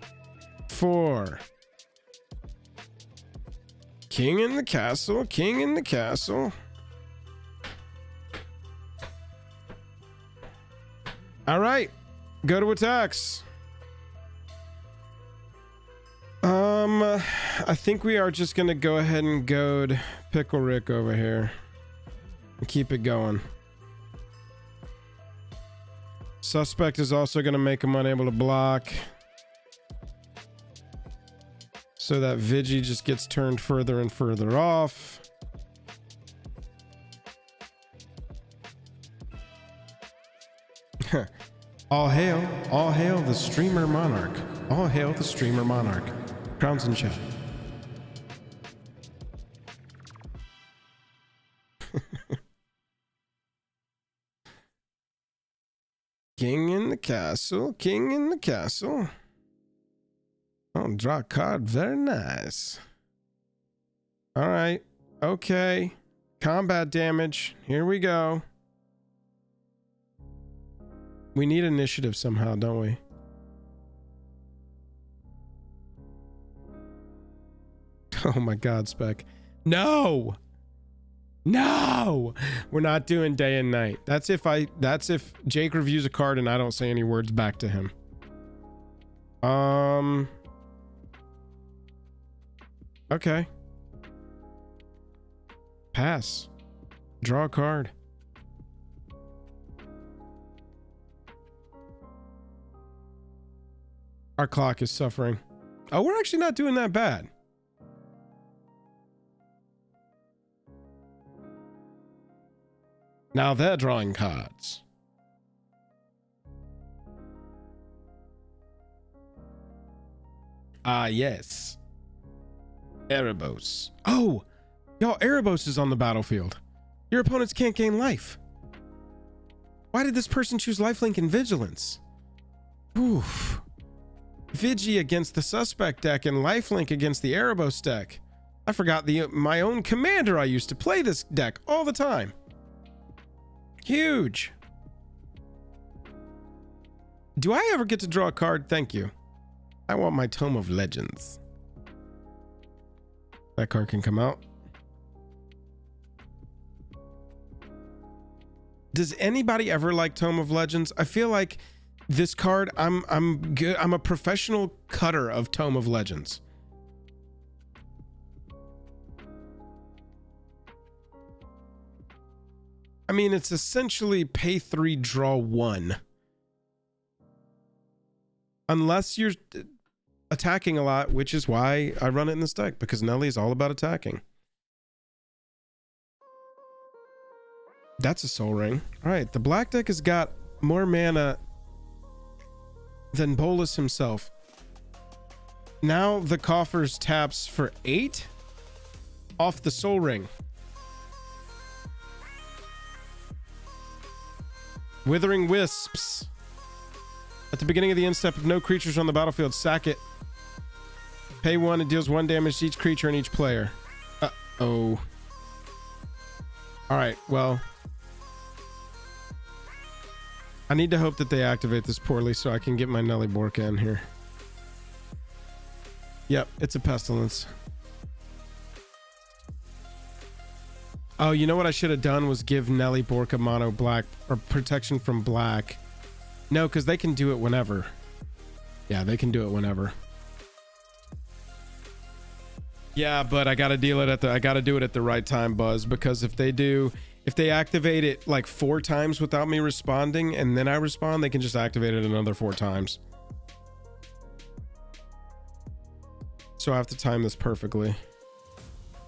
4. King in the castle, king in the castle. All right, go to attacks. I think we are just gonna go ahead and goad Pickle Rick over here and keep it going. Suspect is also gonna make him unable to block. So that Vigi just gets turned further and further off. All hail the streamer monarch. All hail the streamer monarch. Crowns in chat. King in the castle, king in the castle. Oh, draw a card, very nice. All right, okay. Combat damage, here we go. We need initiative somehow, don't we? Oh my god, Spec. No! No! We're not doing day and night. That's if Jake reviews a card and I don't say any words back to him. Okay. Pass. Draw a card. Our clock is suffering. Oh, we're actually not doing that bad. Now they're drawing cards. Ah, yes. Erebos. Oh, y'all, Erebos is on the battlefield. Your opponents can't gain life. Why did this person choose lifelink and vigilance? Oof. Vigi against the suspect deck and lifelink against the Erebos deck. I forgot my own commander I used to play this deck all the time. Huge. Do I ever get to draw a card? Thank you. I want my Tome of Legends. That card can come out. Does anybody ever like Tome of Legends? I feel like this card, I'm good. I'm a professional cutter of Tome of Legends. I mean, it's essentially pay 3, draw 1. Unless you're attacking a lot, which is why I run it in this deck, because Nelly is all about attacking. That's a soul ring. All right, the black deck has got more mana than Bolas himself. Now the coffers taps for 8 off the soul ring. Withering Wisps. At the beginning of the end step, if no creatures on the battlefield, sack it. Pay 1, it deals 1 damage to each creature and each player. Uh-oh. Alright, well. I need to hope that they activate this poorly so I can get my Nelly Borca in here. Yep, it's a Pestilence. Oh, you know what I should have done was give Nelly Borca mono black or protection from black. No, because they can do it whenever. Yeah, they can do it whenever. Yeah, but I gotta do it at the right time, Buzz, because if they activate it like 4 times without me responding and then I respond, they can just activate it another 4 times. So I have to time this perfectly.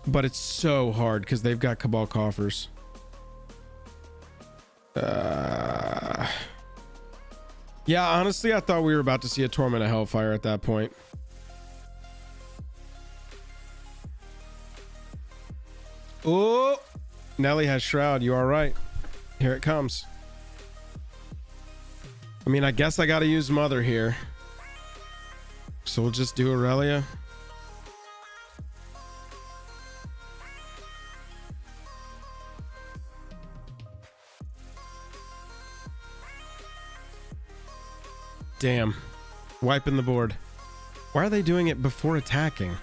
But it's so hard because they've got Cabal coffers. Yeah, honestly, I thought we were about to see a Torment of Hellfire at that point. Oh, Nelly has Shroud. You are right. Here it comes. I mean, I guess I got to use Mother here. So we'll just do Aurelia. Damn. Wiping the board. Why are they doing it before attacking?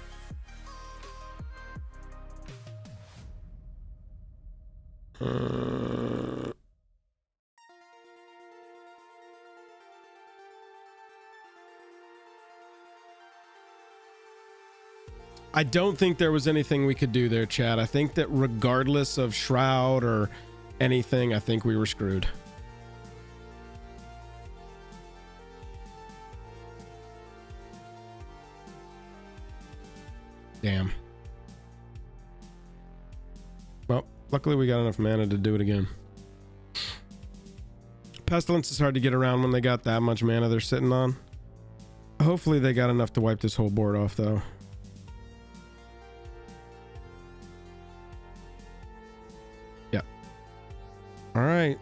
I don't think there was anything we could do there, Chad. I think that regardless of Shroud or anything, I think we were screwed. Damn. Well, luckily we got enough mana to do it again. Pestilence is hard to get around when they got that much mana they're sitting on. Hopefully they got enough to wipe this whole board off, though. Yeah. All right.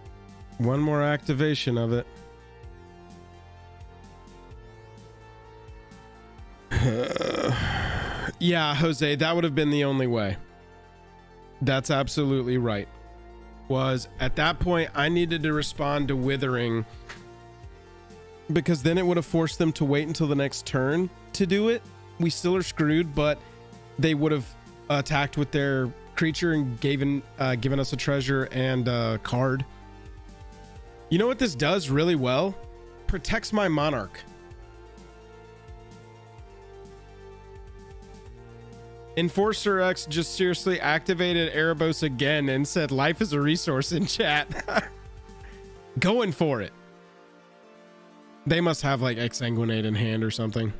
One more activation of it. Yeah, Jose, that would have been the only way. That's absolutely right. Was at that point I needed to respond to Withering, because then it would have forced them to wait until the next turn to do it. We still are screwed, but they would have attacked with their creature and given us a treasure and a card. You know what this does really well? Protects my Monarch. Enforcer X just seriously activated Erebos again and said life is a resource in chat. Going for it. They must have like Exsanguinate in hand or something.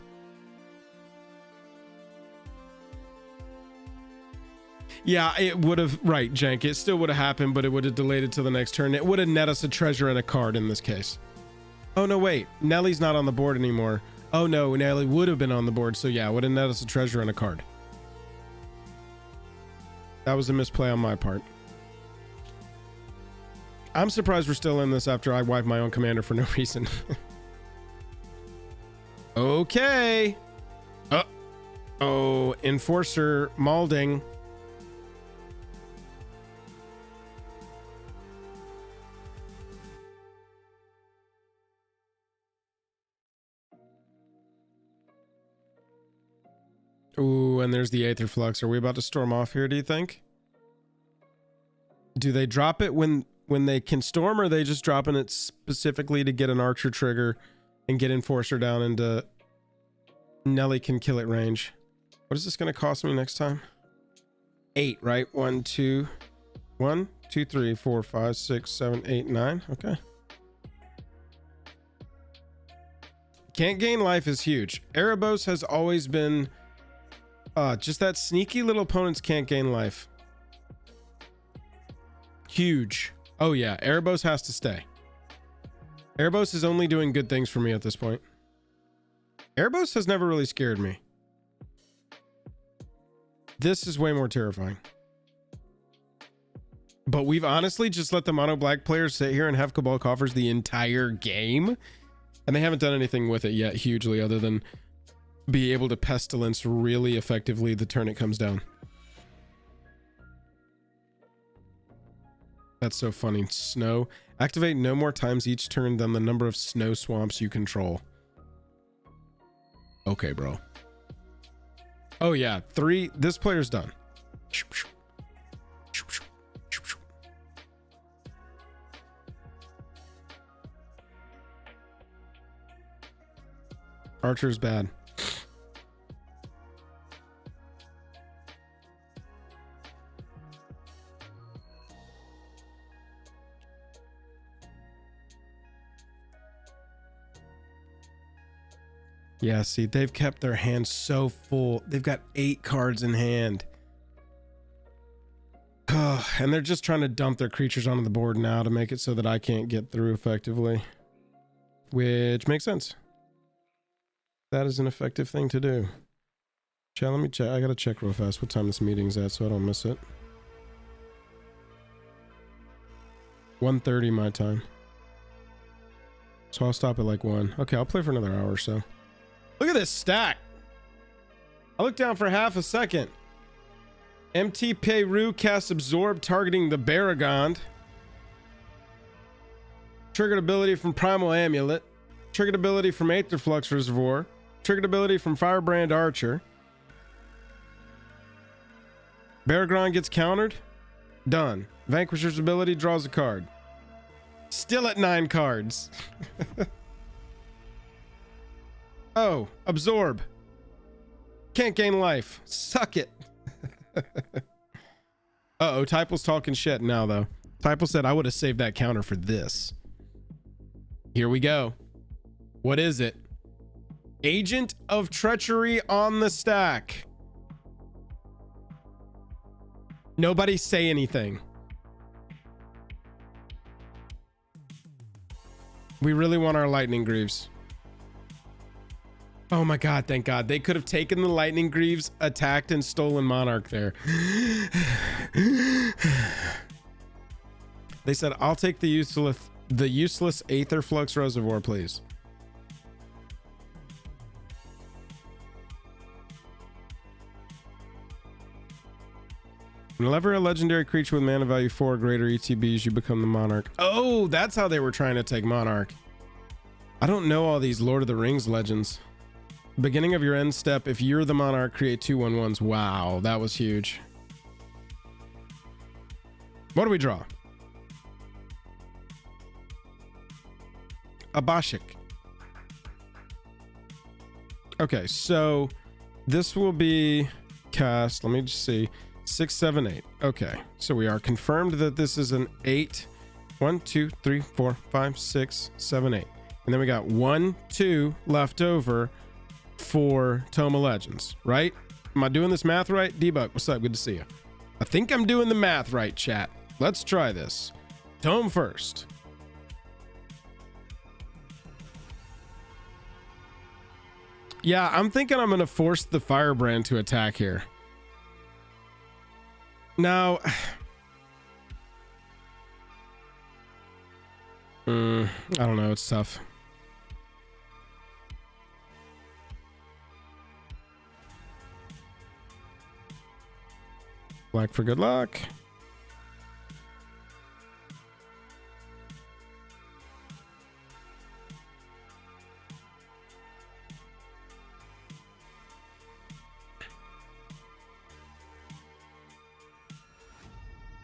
Yeah, it would have, right, Jank. It still would have happened, but it would have delayed it till the next turn. It would have net us a treasure and a card in this case. Oh, no, wait. Nelly's not on the board anymore. Oh, no, Nelly would have been on the board. So, yeah, it would have net us a treasure and a card. That was a misplay on my part. I'm surprised we're still in this after I wiped my own commander for no reason. Okay. Oh, Enforcer Malding. Ooh, and there's the Aether Flux. Are we about to storm off here, do you think? Do they drop it when they can storm, or are they just dropping it specifically to get an Archer trigger and get Enforcer down into Nelly can kill it range? What is this going to cost me next time? 8, right? 1, 2, 3, 4, 5, 6, 7, 8, 9. Okay. Can't gain life is huge. Erebos has always been just that sneaky little opponents can't gain life. Huge. Oh yeah, Erebos has to stay. Erebos is only doing good things for me at this point. Erebos has never really scared me. This is way more terrifying. But we've honestly just let the mono black players sit here and have Cabal Coffers the entire game. And they haven't done anything with it yet hugely other than be able to Pestilence really effectively the turn it comes down. That's so funny. Snow. Activate no more times each turn than the number of snow swamps you control. Okay, bro. Oh yeah, 3. This player's done. Archer's bad. Yeah, see, they've kept their hands so full. They've got 8 cards in hand. And they're just trying to dump their creatures onto the board now to make it so that I can't get through effectively. Which makes sense. That is an effective thing to do. Chat, let me check. I gotta check real fast what time this meeting's at so I don't miss it. 1:30 my time. So I'll stop at like 1. Okay, I'll play for another hour or so. Look at this stack. I looked down for half a second. MT Peru casts Absorb targeting the Baragond. Triggered ability from Primal Amulet. Triggered ability from Aether Flux Reservoir. Triggered ability from Firebrand Archer. Baragond gets countered. Done. Vanquisher's ability draws a card. Still at 9 cards. Oh, Absorb. Can't gain life. Suck it. Uh-oh, Typle's talking shit now, though. Typle said I would have saved that counter for this. Here we go. What is it? Agent of Treachery on the stack. Nobody say anything. We really want our lightning greaves. Oh my god, thank god. They could have taken the lightning greaves, attacked, and stolen Monarch there. They said, I'll take the useless Aether Flux Reservoir, please. Whenever a legendary creature with mana value 4 or greater ETBs, you become the Monarch. Oh, that's how they were trying to take Monarch. I don't know all these Lord of the Rings legends. Beginning of your end step, if you're the Monarch, create 2/1/1s. Wow, that was huge. What do we draw? A Bashik. Okay, so this will be cast. Let me just see. 6, 7, 8. Okay, so we are confirmed that this is an 8. 1, 2, 3, 4, 5, 6, 7, 8. And then we got 1, 2 left over for Tome of Legends, right? Am I doing this math right? Debug, what's up? Good to see you. I think I'm doing the math right, chat. Let's try this. Tome first. Yeah, I'm thinking I'm going to force the Firebrand to attack here. Now, I don't know. It's tough. Black for good luck.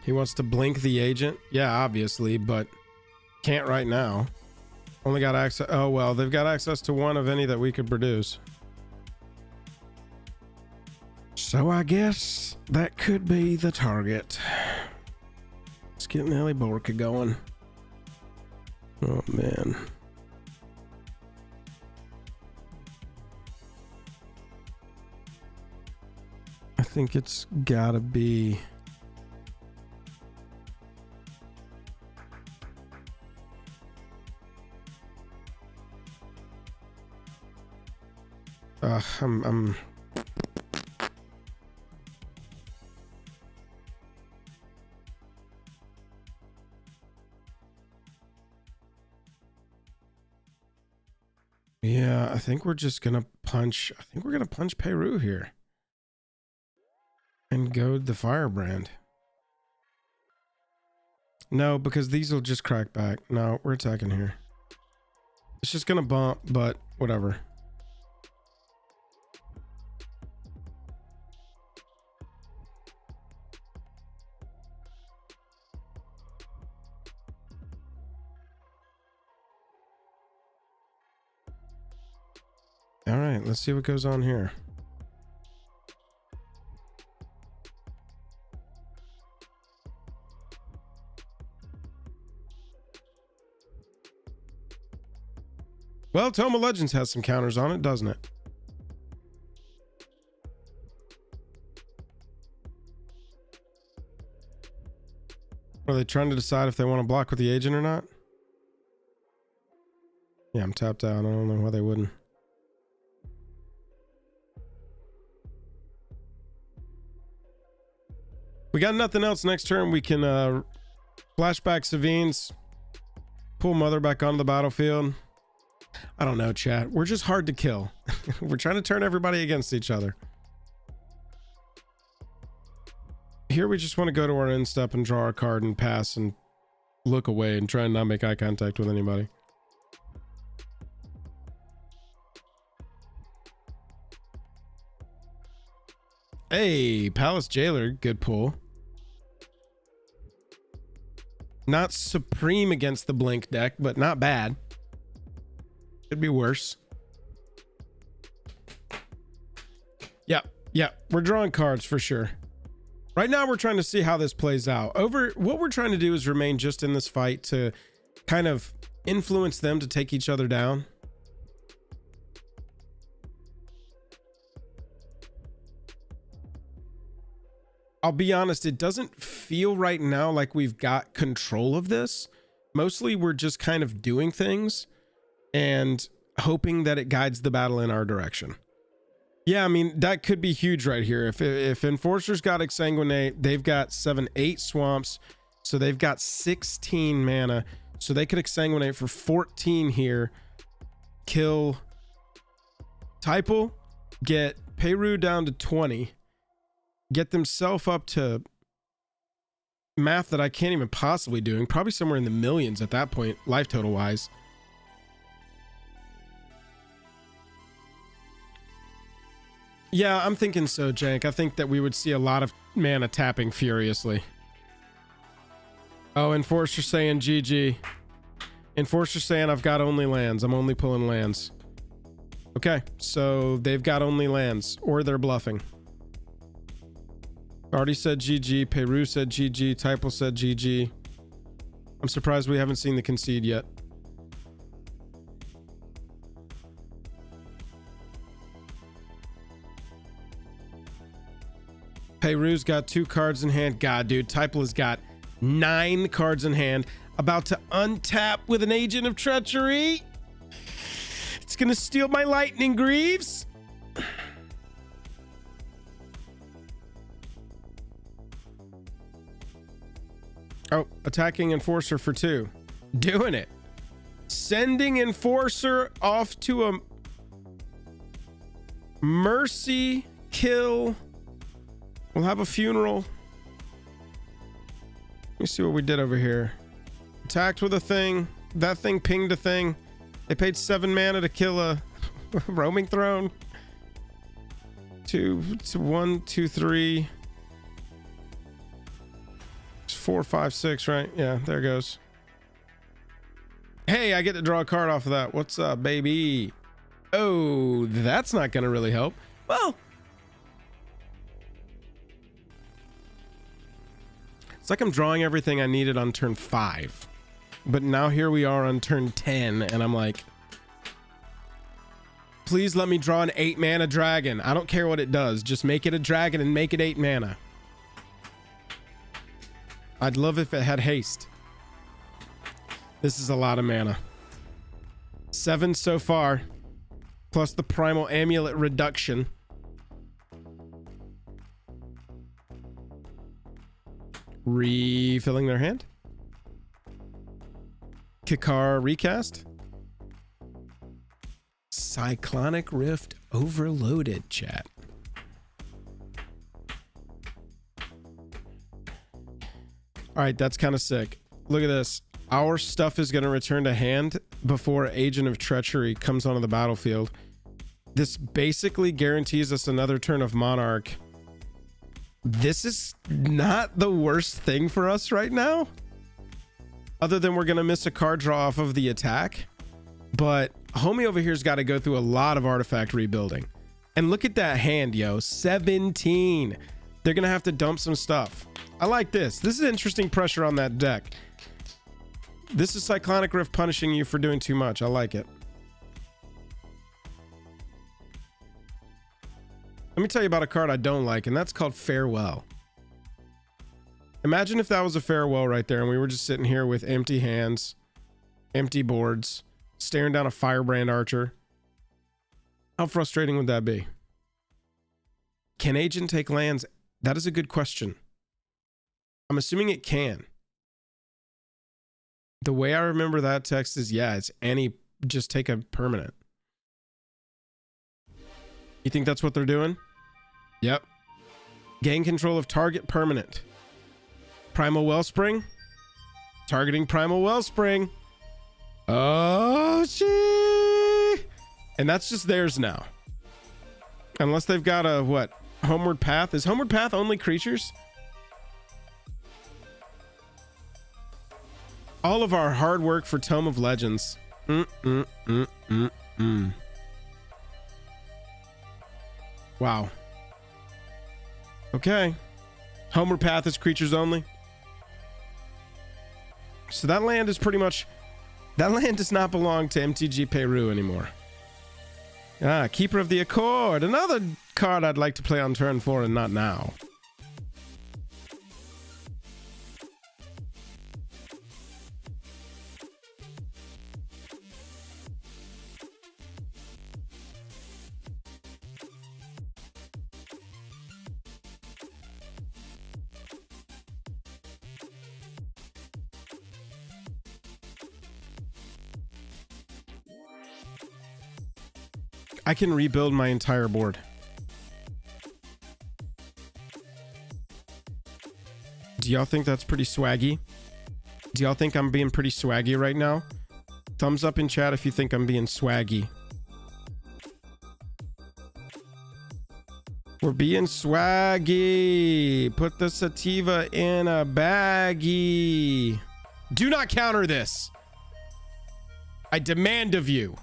He wants to blink the agent. Yeah, obviously, but can't right now. Only got access. Oh, well, they've got access to one of any that we could produce. So I guess that could be the target. Let's get Nelly Borca going. Oh, man. I think it's gotta be... I'm yeah, I think we're just gonna punch. I think we're gonna punch Peru here and goad the Firebrand. No, because these will just crack back. No, we're attacking here. It's just gonna bump, but whatever. All right, let's see what goes on here. Well, Tome of Legends has some counters on it, doesn't it? Are they trying to decide if they want to block with the agent or not? Yeah, I'm tapped out. I don't know why they wouldn't. We got nothing else next turn. We can flashback Savines, pull Mother back onto the battlefield. I don't know, chat. We're just hard to kill. We're trying to turn everybody against each other. Here we just want to go to our end step and draw our card and pass and look away and try and not make eye contact with anybody. Hey, Palace Jailer, good pull. Not supreme against the Blink deck, but not bad. Could be worse. Yeah, we're drawing cards for sure. Right now, we're trying to see how this plays out. What we're trying to do is remain just in this fight to kind of influence them to take each other down. I'll be honest, it doesn't feel right now like we've got control of this. Mostly we're just kind of doing things and hoping that it guides the battle in our direction. Yeah, I mean, that could be huge right here. If Enforcer's got Exsanguinate, they've got 7-8 swamps, so they've got 16 mana. So they could Exsanguinate for 14 here, kill Typal, get Peru down to 20, get themselves up to math that I can't even possibly doing, probably somewhere in the millions at that point, life total wise. Yeah, I'm thinking so, Jank. I think that we would see a lot of mana tapping furiously. Oh, Enforcer saying GG. Enforcer saying I've got only lands. I'm only pulling lands. Okay, so they've got only lands, or they're bluffing. Already said GG. Peru said GG. Typal said GG. I'm surprised we haven't seen the concede yet. Peru's got 2 cards in hand. God, dude, Typal has got 9 cards in hand. About to untap with an Agent of Treachery. It's gonna steal my Lightning Greaves. Oh, attacking Enforcer for 2. Doing it. Sending Enforcer off to a mercy kill. We'll have a funeral. Let me see what we did over here. Attacked with a thing. That thing pinged a thing. They paid 7 mana to kill a roaming throne. 1, 2, 3. 4, 5, 6, right? Yeah, there goes. Hey, I get to draw a card off of that. What's up, baby? Oh, that's not gonna really help. Well, it's like I'm drawing everything I needed on turn 5. But now here we are on turn 10, and I'm like, please let me draw an 8 mana dragon. I don't care what it does. Just make it a dragon and make it 8 mana. I'd love if it had haste. This is a lot of mana. 7 so far, plus the primal amulet reduction. Refilling their hand. Kikar recast. Cyclonic Rift overloaded, chat. All right, that's kind of sick. Look at this. Our stuff is going to return to hand before Agent of Treachery comes onto the battlefield. This basically guarantees us another turn of Monarch. This is not the worst thing for us right now. Other than we're going to miss a card draw off of the attack. But homie over here's got to go through a lot of artifact rebuilding. And look at that hand, yo. 17. They're going to have to dump some stuff. I like this. This is interesting pressure on that deck. This is Cyclonic Rift punishing you for doing too much. I like it. Let me tell you about a card I don't like, and that's called Farewell. Imagine if that was a farewell right there, and we were just sitting here with empty hands, empty boards, staring down a Firebrand Archer. How frustrating would that be? Can Agent take lands? That is a good question. I'm assuming it can. The way I remember that text is, yeah, it's any, just take a permanent. You think that's what they're doing? Yep. Gain control of target permanent. Primal Wellspring. Targeting Primal Wellspring. Oh, shit. And that's just theirs now. Unless they've got a, what? Homeward Path? Is Homeward Path only creatures? All of our hard work for Tome of Legends. Wow. Okay. Homeward Path is creatures only. So that land is pretty much... That land does not belong to MTG Peru anymore. Ah, Keeper of the Accord. Another card I'd like to play on turn 4 and not now. I can rebuild my entire board. Do y'all think that's pretty swaggy? Do y'all think I'm being pretty swaggy right now? Thumbs up in chat if you think I'm being swaggy. We're being swaggy. Put the sativa in a baggie. Do not counter this. I demand of you.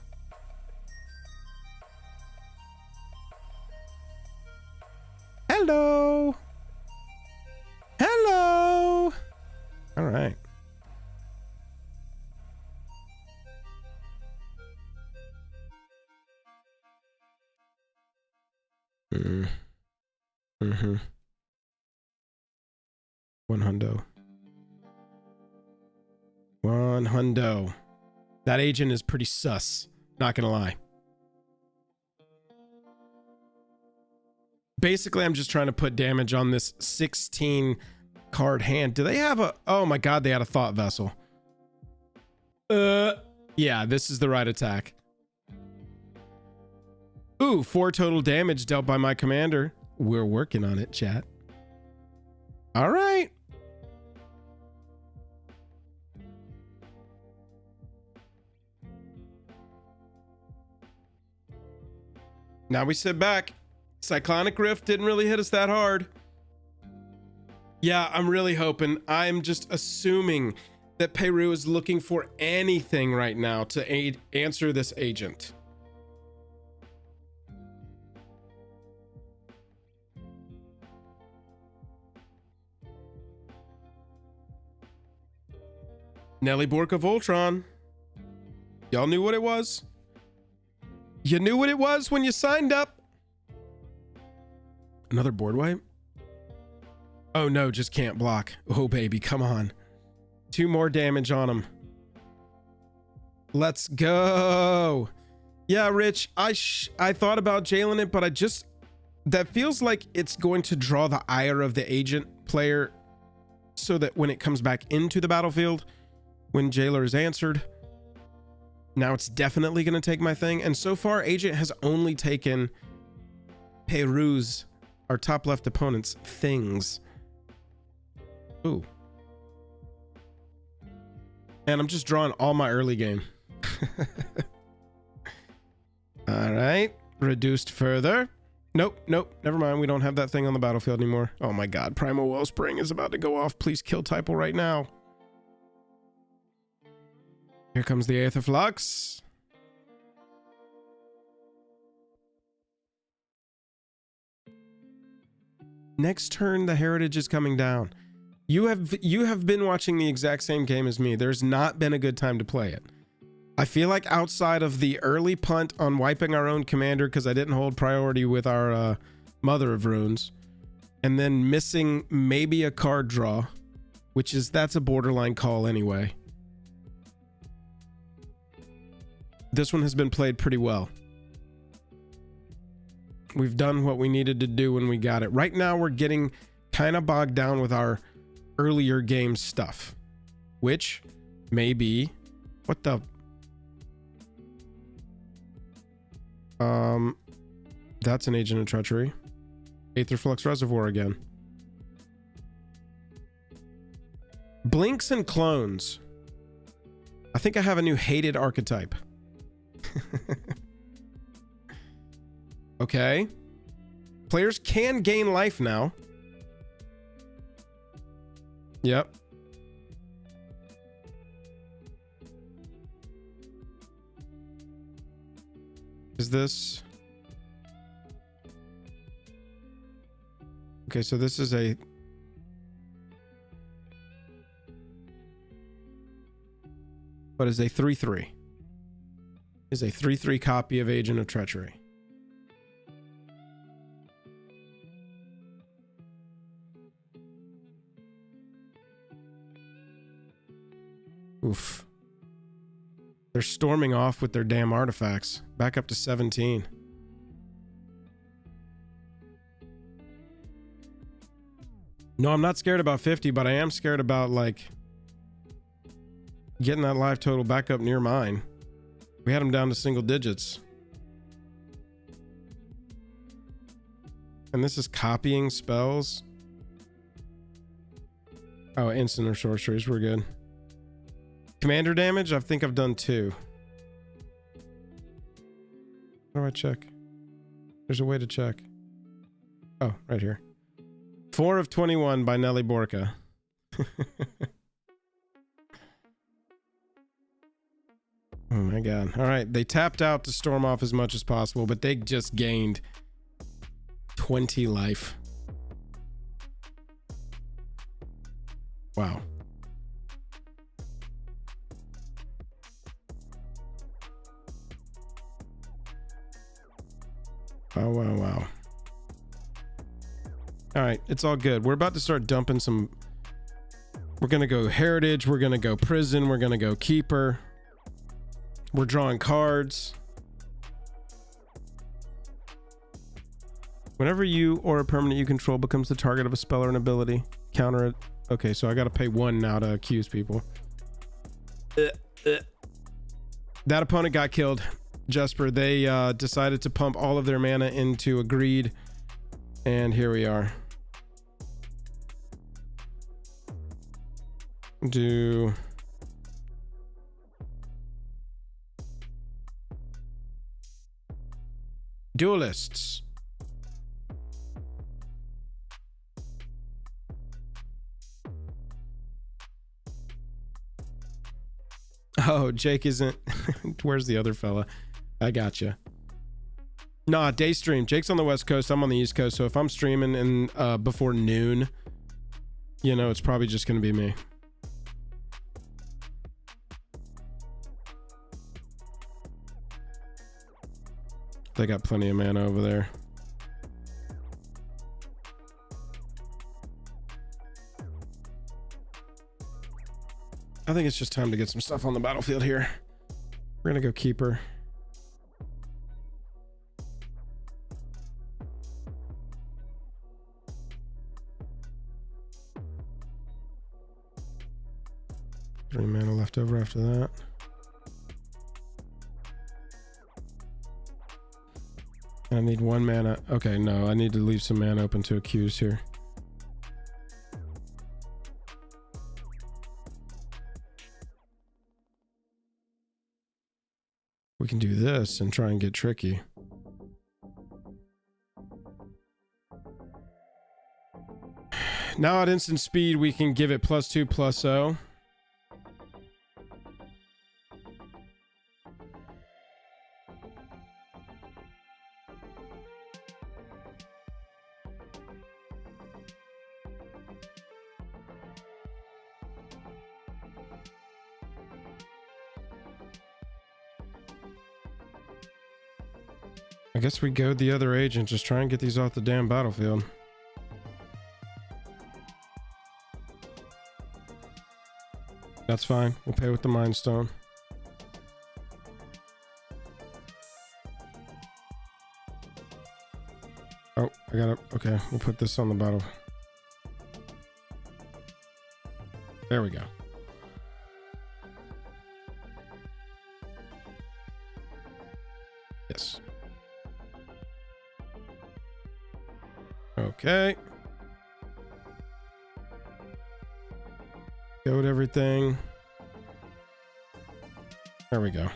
Hello. Hello. All right. One hundo. One hundo. That agent is pretty sus. Not gonna lie. Basically, I'm just trying to put damage on this 16 card hand. Do they have a... Oh my god, they had a thought vessel. Yeah, this is the right attack. Ooh, 4 total damage dealt by my commander. We're working on it, chat. All right. Now we sit back. Cyclonic Rift didn't really hit us that hard. Yeah, I'm really hoping. I'm just assuming that Peru is looking for anything right now to answer this agent. Nelly, Borca, Voltron. Y'all knew what it was? You knew what it was when you signed up? Another board wipe? Oh no, just can't block. Oh baby, come on. 2 more damage on him. Let's go. Yeah, Rich, I thought about jailing it, but that feels like it's going to draw the ire of the agent player so that when it comes back into the battlefield, when jailer is answered, now it's definitely going to take my thing. And so far, agent has only taken Peru's, our top left opponent's, things. Ooh. And I'm just drawing all my early game. All right. Reduced further. Nope. Never mind. We don't have that thing on the battlefield anymore. Oh my god. Primal Wellspring is about to go off. Please kill Typal right now. Here comes the Aether Flux. Next turn, the Heritage is coming down. You have been watching the exact same game as me. There's not been a good time to play it. I feel like outside of the early punt on wiping our own commander because I didn't hold priority with our Mother of Runes, and then missing maybe a card draw, that's a borderline call anyway. This one has been played pretty well. We've done what we needed to do when we got it. Right now, we're getting kind of bogged down with our earlier game stuff, which may be... What the... That's an Agent of Treachery. Aetherflux Reservoir again. Blinks and Clones. I think I have a new hated archetype. Okay. Players can gain life now. Yep. Is this... Okay, so this is a... What is a 3/3? Is a 3/3 copy of Agent of Treachery. Oof. They're storming off with their damn artifacts. Back up to 17. No, I'm not scared about 50, but I am scared about, like, getting that life total back up near mine. We had them down to single digits. And this is copying spells. Oh, instant or sorceries. We're good. Commander damage? I think I've done 2. How do I check? There's a way to check. Oh, right here. 4 of 21 by Nelly Borca. Oh my god. All right, they tapped out to storm off as much as possible, but they just gained 20 life. Wow. Wow, wow, wow. All right, it's all good. We're about to start dumping some. We're gonna go heritage, we're gonna go prison, we're gonna go keeper. We're drawing cards. Whenever you or a permanent you control becomes the target of a spell or an ability, counter it. Okay, so I gotta pay 1 now to accuse people. That opponent got killed. Jesper, they decided to pump all of their mana into a greed, and here we are. Do duelists. Oh, Jake isn't. Where's the other fella? I gotcha. Nah, day stream. Jake's on the West Coast. I'm on the East Coast. So if I'm streaming in before noon, you know, it's probably just gonna be me. They got plenty of mana over there. I think it's just time to get some stuff on the battlefield here. We're gonna go keeper. Three mana left over after that. I need 1 mana. Okay, no, I need to leave some mana open to accuse here. We can do this and try and get tricky. Now at instant speed, we can give it +2/+0. I guess we go the other agent, just try and get these off the damn battlefield. That's fine. We'll pay with the Mind Stone. Oh, I gotta... Okay, we'll put this on the battle. There we go. Yes. Okay. Go to everything. There we go.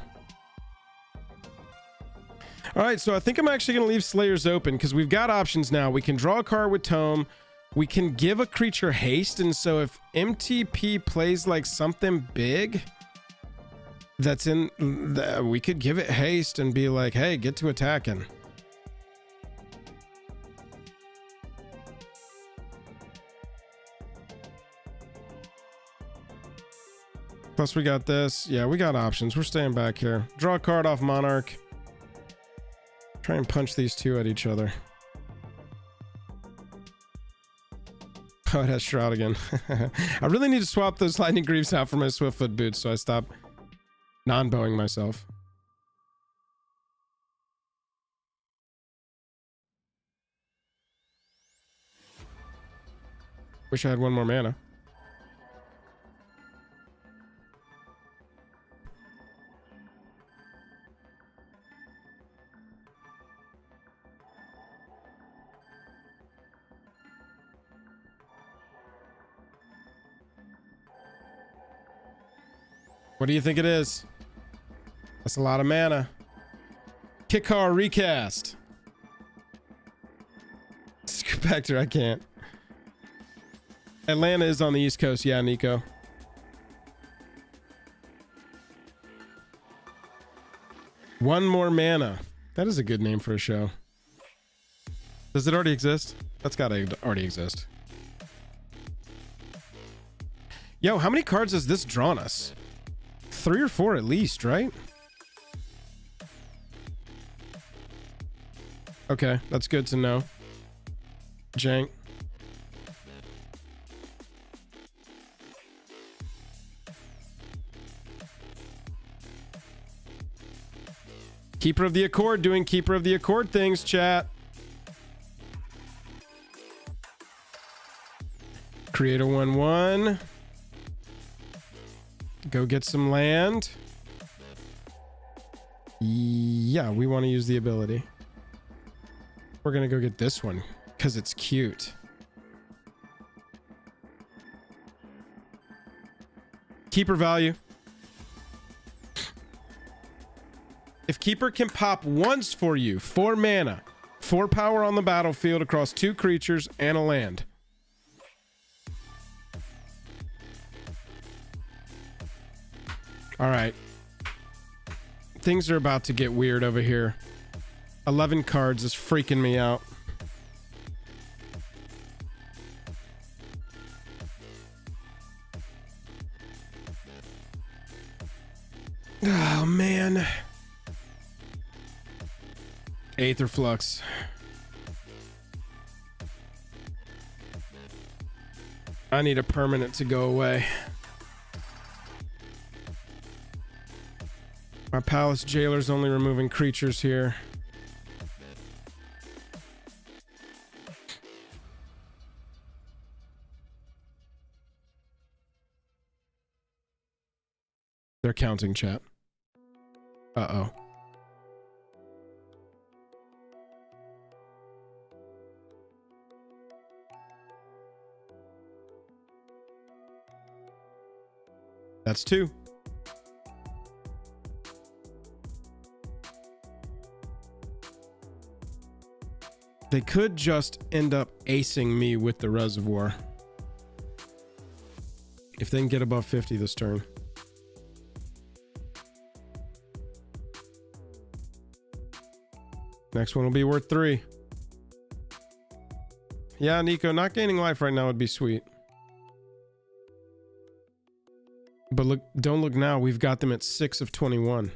All right, so I think I'm actually going to leave Slayers open because we've got options now. We can draw a card with Tome. We can give a creature haste, and so if MTP plays like something big that's in... we could give it haste and be like, hey, get to attacking. Plus we got this. Yeah, we got options. We're staying back here. Draw a card off Monarch. Try and punch these two at each other. Oh, it has Shroud again. I really need to swap those Lightning Greaves out for my Swiftfoot boots so I stop non-bowing myself. Wish I had 1 more mana. What do you think it is? That's a lot of mana. Kikar recast. Spectre, I can't. Atlanta is on the East Coast. Yeah, Nico. One more mana. That is a good name for a show. Does it already exist? That's gotta already exist. Yo, how many cards has this drawn us? 3 or 4 at least, right? Okay, that's good to know. Jank. Keeper of the Accord doing Keeper of the Accord things, chat. Create a 1/1. Go get some land. Yeah, we want to use the ability. We're gonna go get this one because it's cute. Keeper value. If Keeper can pop once for you, 4 mana, 4 power on the battlefield across 2 creatures and a land. All right. Things are about to get weird over here. 11 cards is freaking me out. Oh, man. Aether Flux. I need a permanent to go away. My Palace Jailer's only removing creatures here. They're counting, chat. Uh-oh. That's 2. They could just end up acing me with the Reservoir. If they can get above 50 this turn. Next one will be worth 3. Yeah, Nico, not gaining life right now would be sweet. But look, don't look now. We've got them at 6 of 21.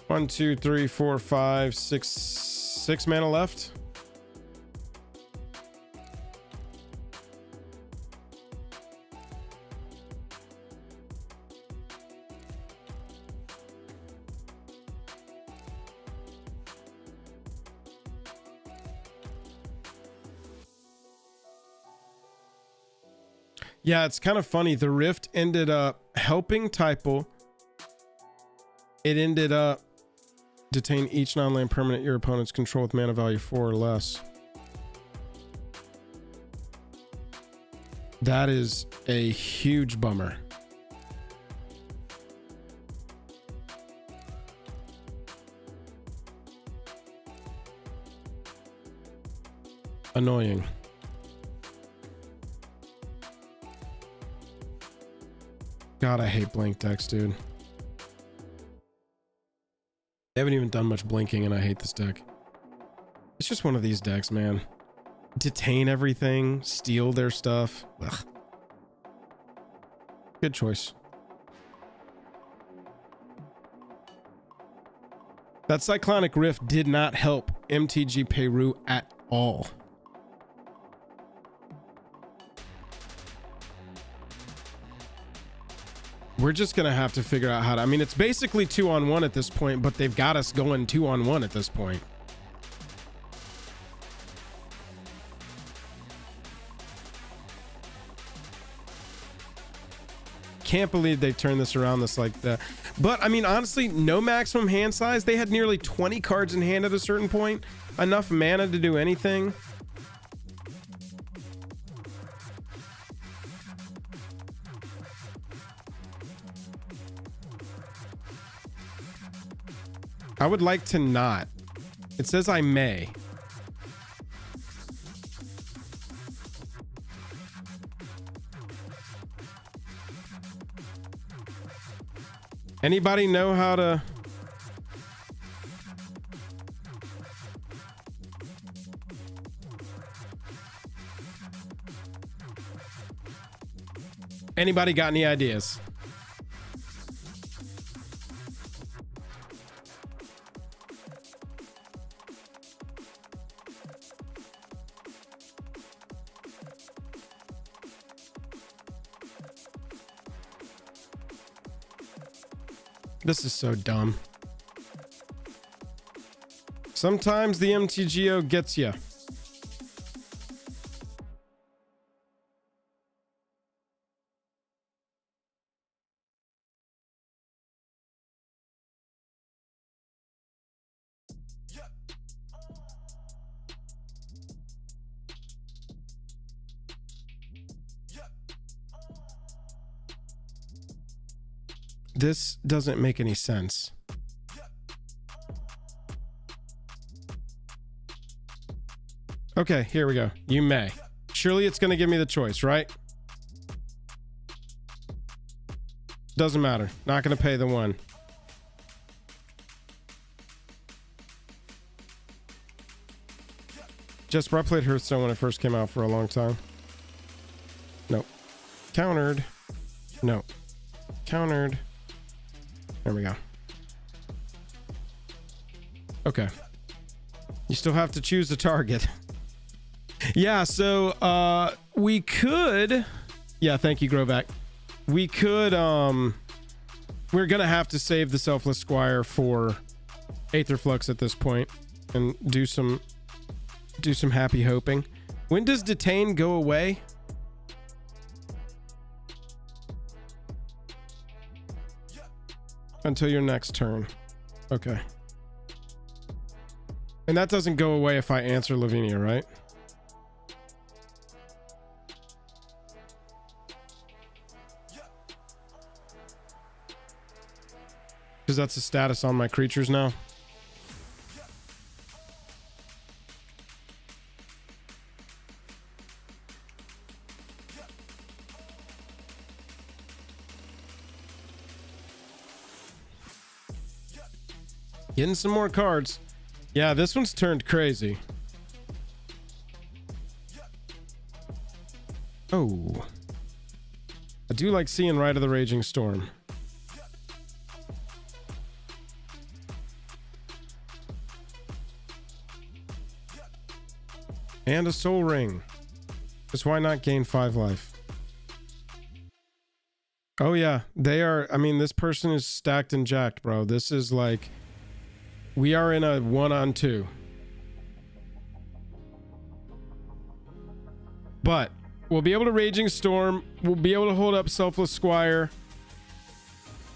One, two, three, four, five, six mana left. Yeah, it's kind of funny. The Rift ended up helping Typal. It ended up detain each non-land permanent your opponent's control with mana value 4 or less. That is a huge bummer. Annoying. God, I hate blank decks, dude. They haven't even done much blinking, and I hate this deck. It's just one of these decks, man. Detain everything, steal their stuff. Ugh. Good choice. That Cyclonic Rift did not help MTG Peru at all. We're just gonna have to figure out how to. I mean, it's basically 2-on-1 at this point, but they've got us going 2-on-1 at this point. can't believe they turned this around this like that. But I mean, honestly, no maximum hand size. They had nearly 20 cards in hand at a certain point. Enough mana to do anything. I would like to not. It says I may. Anybody know how to... Anybody got any ideas? This is so dumb. Sometimes the MTGO gets you. This doesn't make any sense. Okay, here we go. You may. Surely it's going to give me the choice, right? Doesn't matter. Not going to pay the one. Just replayed Hearthstone when it first came out for a long time. Nope. Countered. No. Countered. There we go. Okay. You still have to choose the target. Yeah, so we could... Yeah, thank you, Grovac. We could... We're gonna have to save the Selfless Squire for Aetherflux at this point and do some happy hoping. When does Detain go away? Until your next turn. Okay. And that doesn't go away if I answer Lavinia, right? Because that's the status on my creatures now. Getting some more cards. Yeah, this one's turned crazy. Oh. I do like seeing Rite of the Raging Storm. And a Soul Ring. Just why not gain 5 life? Oh yeah, they are. I mean, this person is stacked and jacked, bro. This is like... We are in a 1-on-2. But we'll be able to Raging Storm. We'll be able to hold up Selfless Squire.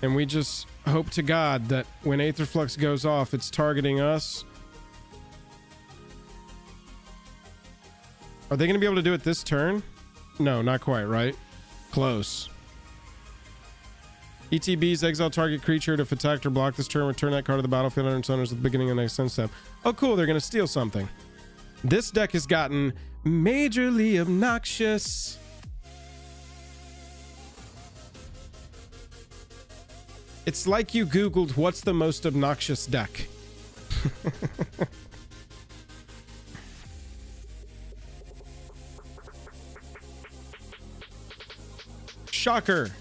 And we just hope to God that when Aetherflux goes off, it's targeting us. Are they going to be able to do it this turn? No, not quite, right? Close. ETBs exile target creature. If attacked or blocked this turn, return that card to the battlefield under its owners at the beginning of the next end step. Oh, cool. They're going to steal something. This deck has gotten majorly obnoxious. It's like you Googled what's the most obnoxious deck. Shocker.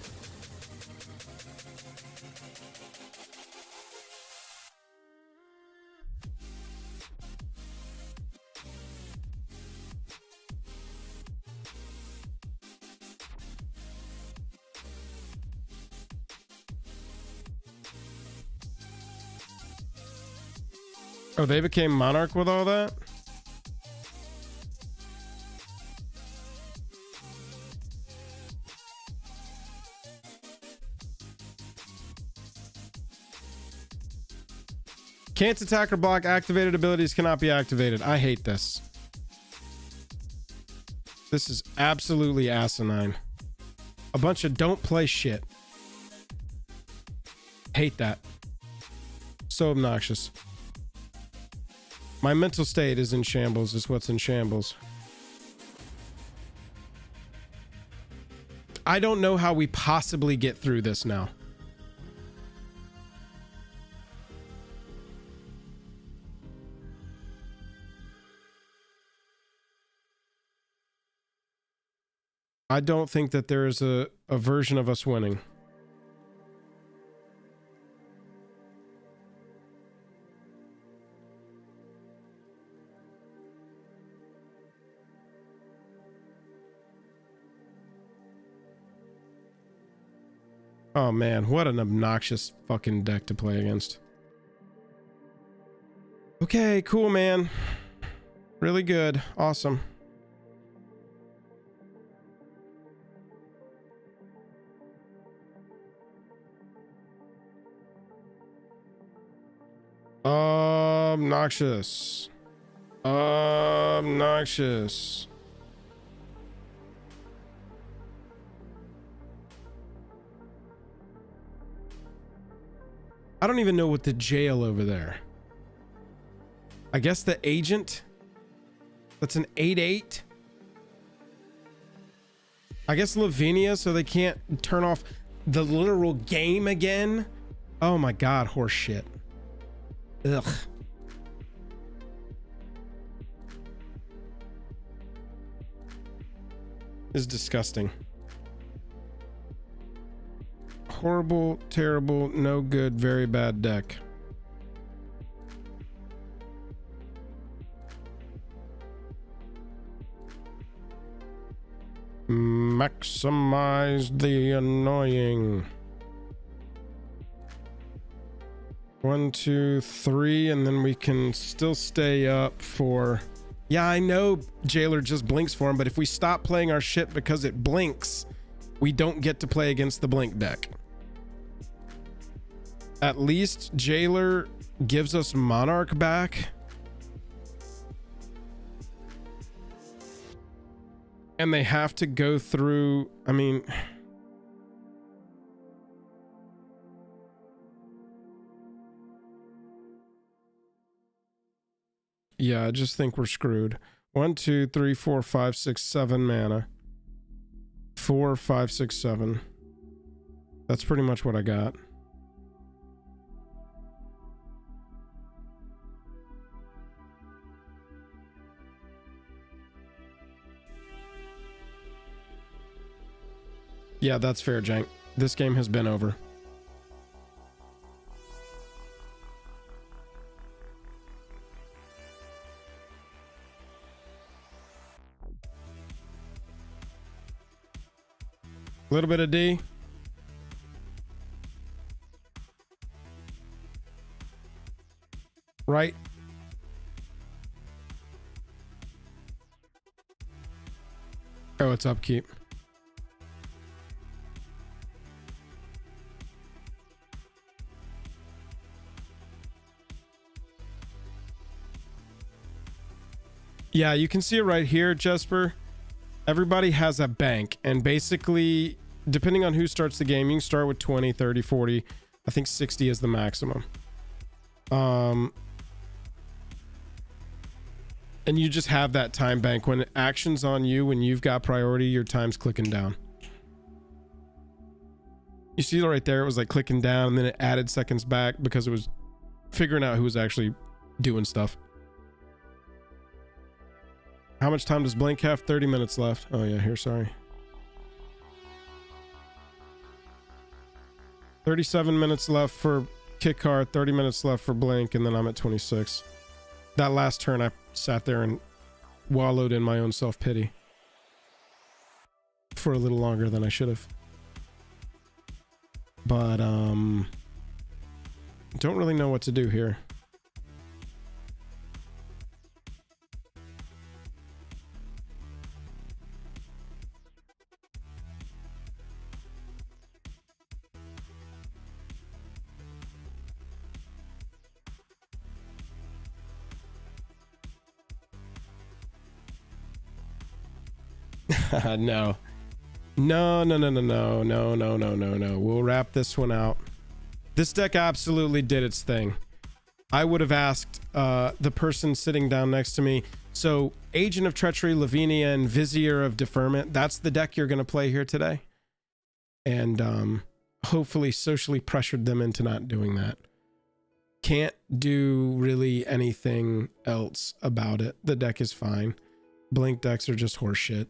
Oh, they became Monarch with all that? Can't attack or block. Activated abilities cannot be activated. I hate this. This is absolutely asinine. A bunch of don't play shit. Hate that. So obnoxious. My mental state is in shambles, is what's in shambles. I don't know how we possibly get through this now. I don't think that there is a version of us winning. Oh man, what an obnoxious fucking deck to play against. Okay, cool, man. Really good. Awesome. Obnoxious. Obnoxious. I don't even know what the jail over there. I guess the agent. That's an 8/8. I guess Lavinia, so they can't turn off the literal game again. Oh my god, horse shit. Ugh. This is disgusting. Horrible, terrible, no good, very bad deck. Maximize the annoying. 1, 2, 3, and then we can still stay up for... Yeah, I know Jailer just blinks for him, but if we stop playing our shit because it blinks, we don't get to play against the blink deck. At least Jailer gives us Monarch back. And they have to go through... I mean... Yeah, I just think we're screwed. 1, 2, 3, 4, 5, 6, 7 mana. 4, 5, 6, 7. That's pretty much what I got. Yeah, that's fair, Jank. This game has been over. A little bit of D. Right. Oh, it's upkeep. Yeah, you can see it right here, Jesper. Everybody has a bank, and basically, depending on who starts the game, you can start with 20, 30, 40. I think 60 is the maximum. And you just have that time bank. When action's on you, when you've got priority, your time's clicking down. You see right there, it was like clicking down, and then it added seconds back because it was figuring out who was actually doing stuff. How much time does Blink have? 30 minutes left. Oh yeah, here, sorry. 37 minutes left for kick card, 30 minutes left for Blink, and then I'm at 26. That last turn, I sat there and wallowed in my own self-pity for a little longer than I should have. But, don't really know what to do here. No. No, no, no, no, no, no, no, no, no, no. We'll wrap this one out. This deck absolutely did its thing. I would have asked the person sitting down next to me, so Agent of Treachery, Lavinia, and Vizier of Deferment, that's the deck you're going to play here today? And hopefully socially pressured them into not doing that. Can't do really anything else about it. The deck is fine. Blink decks are just horseshit.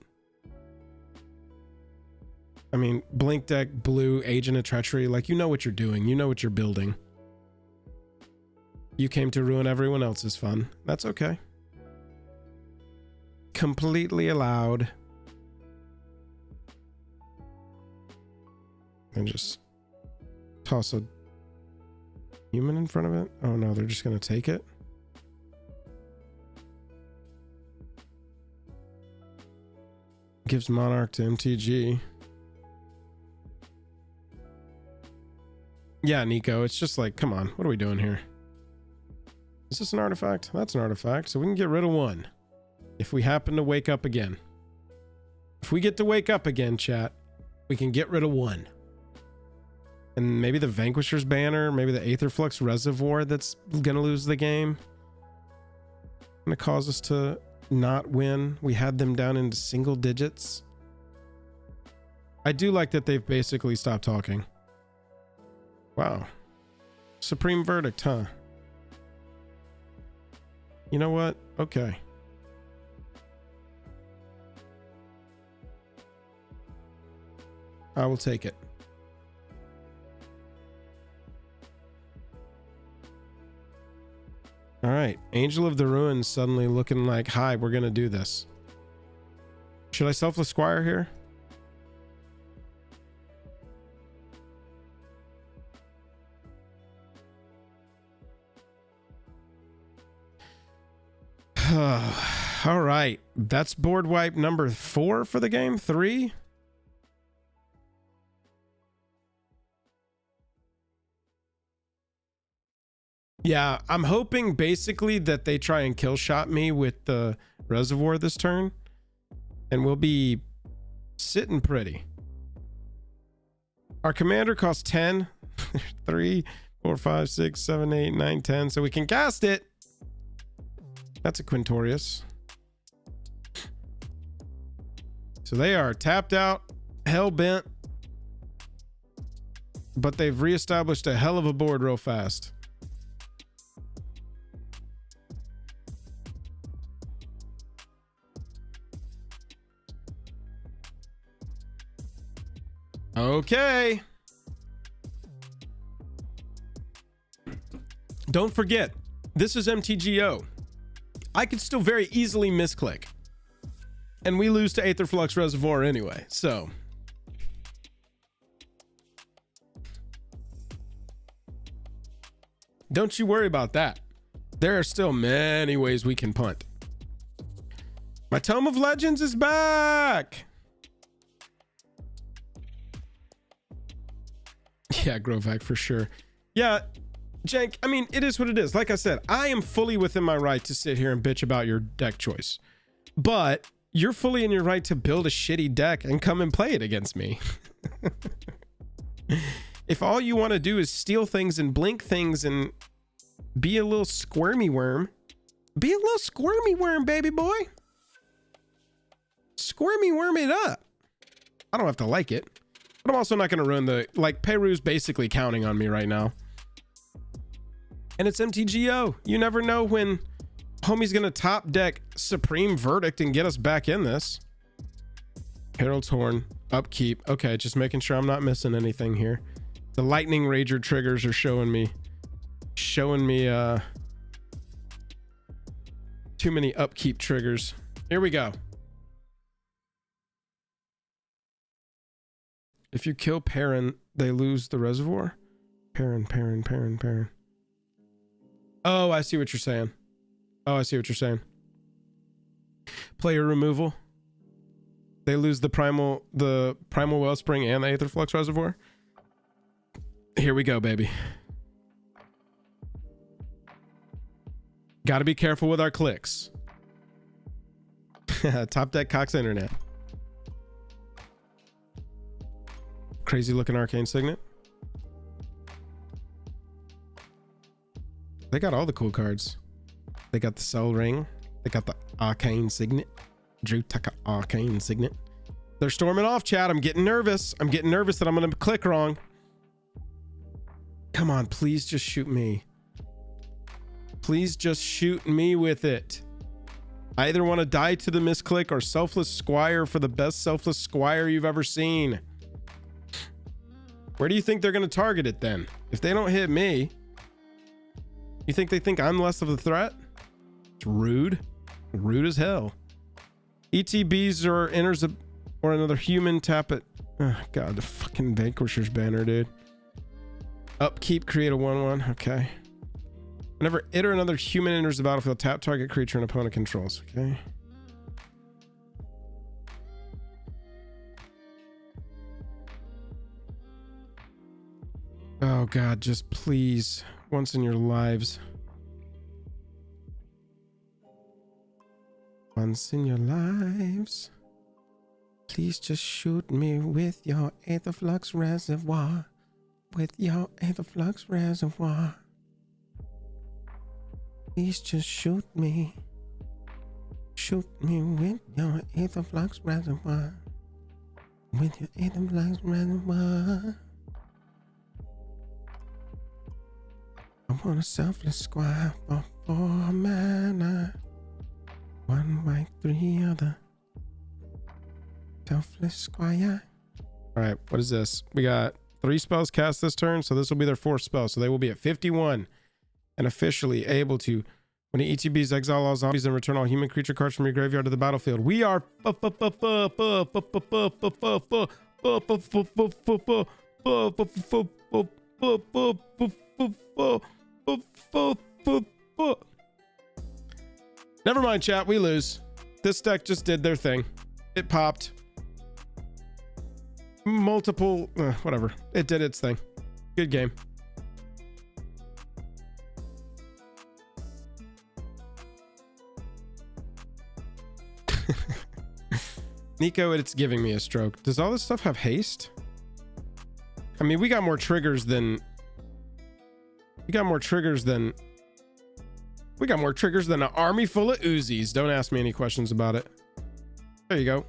I mean, blink deck, blue, Agent of Treachery, like, you know what you're doing. You know what you're building. You came to ruin everyone else's fun. That's okay. Completely allowed. And just toss a human in front of it. Oh no, they're just gonna take it. Gives Monarch to MTG. Yeah, Nico, it's just like, come on, what are we doing here? Is this an artifact? That's an artifact, so we can get rid of one. If we happen to wake up again. If we get to wake up again, chat, we can get rid of one. And maybe the Vanquisher's Banner, maybe the Aetherflux Reservoir that's gonna lose the game. Gonna cause us to not win. We had them down into single digits. I do like that they've basically stopped talking. Wow. Supreme Verdict, huh? You know what? Okay. I will take it. All right. Angel of the Ruins suddenly looking like, hi, we're going to do this. Should I Selfless Squire here? All right. That's board wipe number 4 for the game. 3. Yeah, I'm hoping basically that they try and kill shot me with the reservoir this turn, and we'll be sitting pretty. Our commander costs 10. 3, 4, 5, 6, 7, 8, 9, 10. So we can cast it. That's a Quintorius. So they are tapped out, hell bent, but they've reestablished a hell of a board real fast. Okay. Don't forget, this is MTGO. I could still very easily misclick. And we lose to Aetherflux Reservoir anyway, so. Don't you worry about that. There are still many ways we can punt. My Tome of Legends is back! Yeah, Grovac for sure. Yeah, Jank, I mean, it is what it is. Like I said, I am fully within my right to sit here and bitch about your deck choice. But you're fully in your right to build a shitty deck and come and play it against me. If all you want to do is steal things and blink things and be a little squirmy worm, be a little squirmy worm, baby boy. Squirmy worm it up. I don't have to like it. But I'm also not going to ruin the... Like, Peru's basically counting on me right now. And it's MTGO. You never know when homie's going to top deck Supreme Verdict and get us back in this. Herald's Horn. Upkeep. Okay, just making sure I'm not missing anything here. The Lightning Rager triggers are showing me... too many upkeep triggers. Here we go. If you kill Perrin, they lose the reservoir. Perrin. Oh, I see what you're saying. Player removal. They lose the primal wellspring and the Aetherflux reservoir. Here we go, baby. Got to be careful with our clicks. Top deck Cox Internet. crazy looking arcane signet. They got all the cool cards. They got the Soul Ring. They got the arcane signet. Drew Tucker arcane signet. They're storming off, chat. I'm getting nervous. I'm getting nervous that I'm gonna click wrong. Come on, please just shoot me. Please just shoot me with it. I either want to die to the misclick or Selfless Squire for the best Selfless Squire you've ever seen. Where do you think they're going to target it then? If they don't hit me, you think they think I'm less of a threat? It's rude. Rude as hell. ETBs or enters or another human, tap it. Oh, God, the fucking Vanquisher's banner, dude. Upkeep, create a 1/1. Okay. Whenever it or another human enters the battlefield, tap target creature an opponent controls. Okay. Oh God, just please, once in your lives. Once in your lives. Please just shoot me with your Aetherflux reservoir. With your Aetherflux reservoir. Please just shoot me. Shoot me with your Aetherflux reservoir. With your Aetherflux reservoir. I want a Selfless Squire for 4 mana. 1 white, 3 other. Selfless Squire. Alright, what is this? We got 3 spells cast this turn, so this will be their 4th spell. So they will be at 51. And officially able to, when the ETBs, exile all zombies and return all human creature cards from your graveyard to the battlefield. We are never mind, chat. We lose. This deck just did their thing. It popped. Multiple, whatever. It did its thing. Good game. Nico, it's giving me a stroke. Does all this stuff have haste? I mean, we got more triggers than an army full of Uzis. Don't ask me any questions about it. There you go.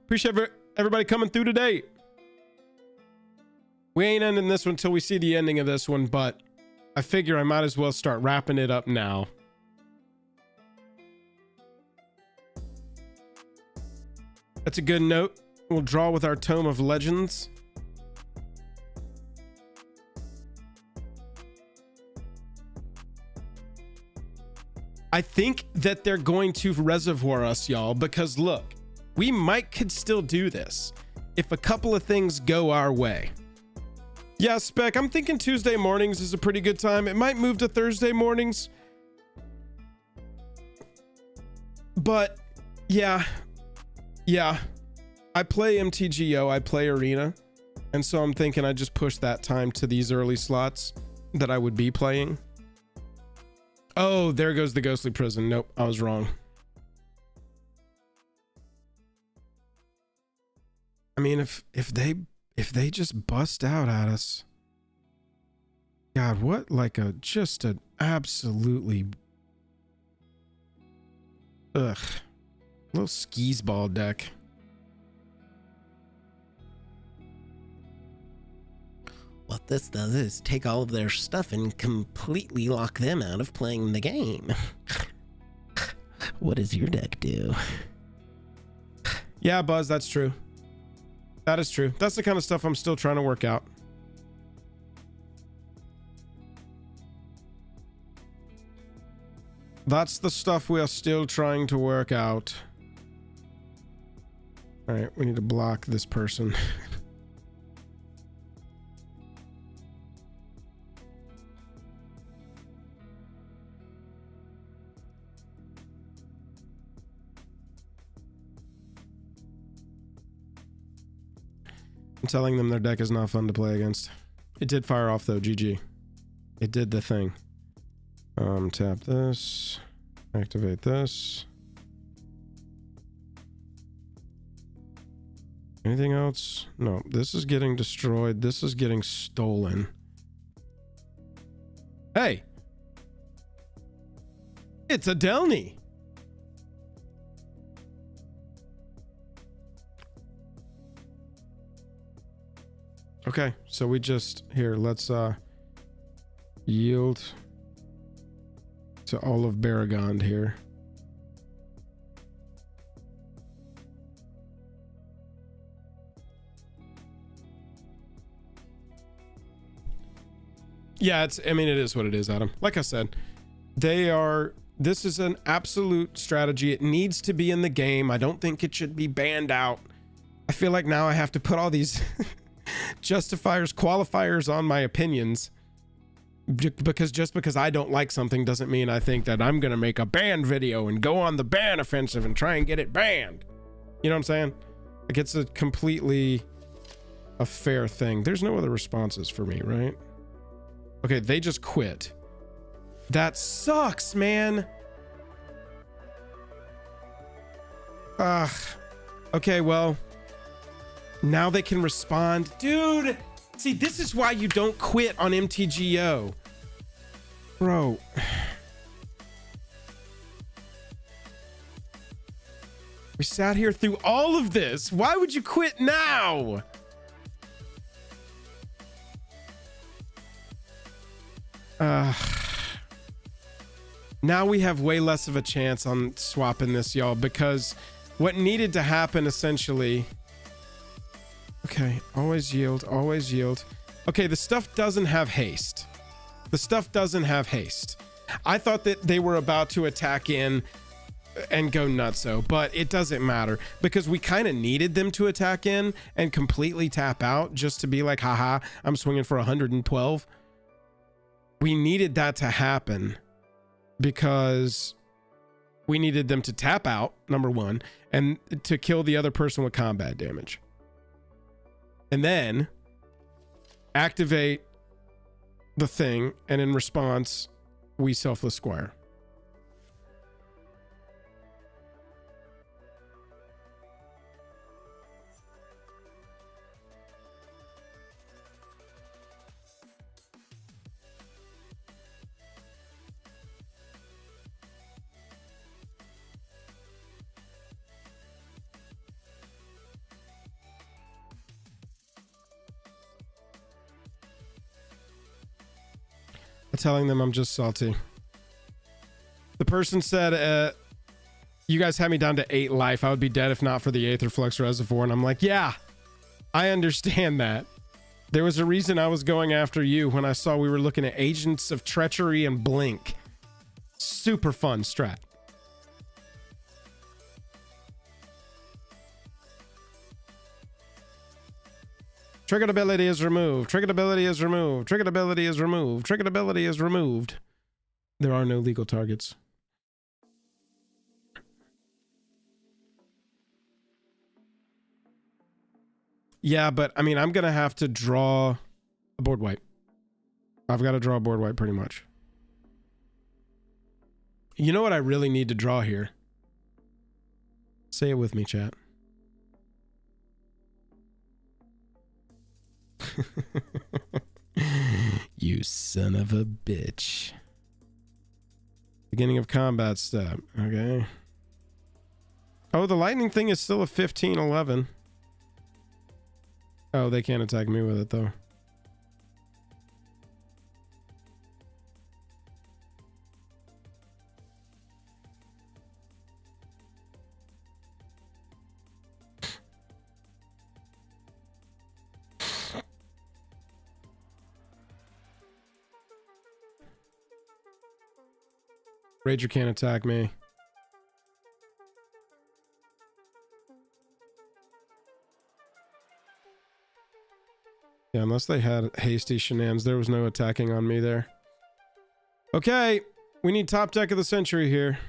Appreciate everybody coming through today. We ain't ending this one until we see the ending of this one, but I figure I might as well start wrapping it up now. That's a good note. We'll draw with our Tome of Legends. I think that they're going to reservoir us, y'all, because look, we could still do this if a couple of things go our way. Yeah, Spec, I'm thinking Tuesday mornings is a pretty good time. It might move to Thursday mornings. But yeah. I play MTGO, I play Arena. And so I'm thinking I just push that time to these early slots that I would be playing. Oh, there goes the Ghostly Prison. Nope, I was wrong. I mean, if they just bust out at us, God, what like just an absolutely little skis ball deck. What this does is take all of their stuff and completely lock them out of playing the game. What does your deck do? Yeah, Buzz, that's true. That is true. That's the kind of stuff I'm still trying to work out. That's the stuff we are still trying to work out. All right, we need to block this person. I'm telling them their deck is not fun to play against. It did fire off though, GG. It did the thing. Tap this. Activate this. Anything else? No, this is getting destroyed. This is getting stolen. Hey! It's a Delny! Okay, so we just... Here, let's yield to all of Barragond here. Yeah, I mean, it is what it is, Adam. Like I said, this is an absolute strategy. It needs to be in the game. I don't think it should be banned out. I feel like now I have to put all these justifiers, qualifiers on my opinions. Because just because I don't like something doesn't mean I think that I'm going to make a ban video and go on the ban offensive and try and get it banned. You know what I'm saying? Like, it's a completely a fair thing. There's no other responses for me, right? Okay, they just quit. That sucks, man. Okay, well, now they can respond. Dude, see, this is why you don't quit on MTGO. Bro. We sat here through all of this. Why would you quit now? Now we have way less of a chance on swapping this, y'all, because what needed to happen essentially... Okay, always yield, always yield. Okay, the stuff doesn't have haste. The stuff doesn't have haste. I thought that they were about to attack in and go nutso, but it doesn't matter because we kind of needed them to attack in and completely tap out just to be like, haha, I'm swinging for 112. We needed that to happen because we needed them to tap out, number one, and to kill the other person with combat damage. And then activate the thing, and in response, we Selfless Squire. Telling them I'm just salty. The person said, you guys had me down to 8 life. I would be dead if not for the Aether Flux Reservoir. And I'm like, yeah, I understand that. There was a reason I was going after you when I saw we were looking at Agents of Treachery and Blink. Super fun strat. Triggered ability is removed. Triggered ability is removed. Triggered ability is removed. Triggered ability is removed. There are no legal targets. Yeah, but I mean, I'm going to have to draw a board wipe. I've got to draw a board wipe pretty much. You know what I really need to draw here? Say it with me, chat. You son of a bitch. Beginning of combat step. Okay. Oh, the lightning thing is still a 15-11. Oh, they can't attack me with it though. Rager can't attack me. Yeah, unless they had hasty shenanigans, there was no attacking on me there. Okay, we need top deck of the century here.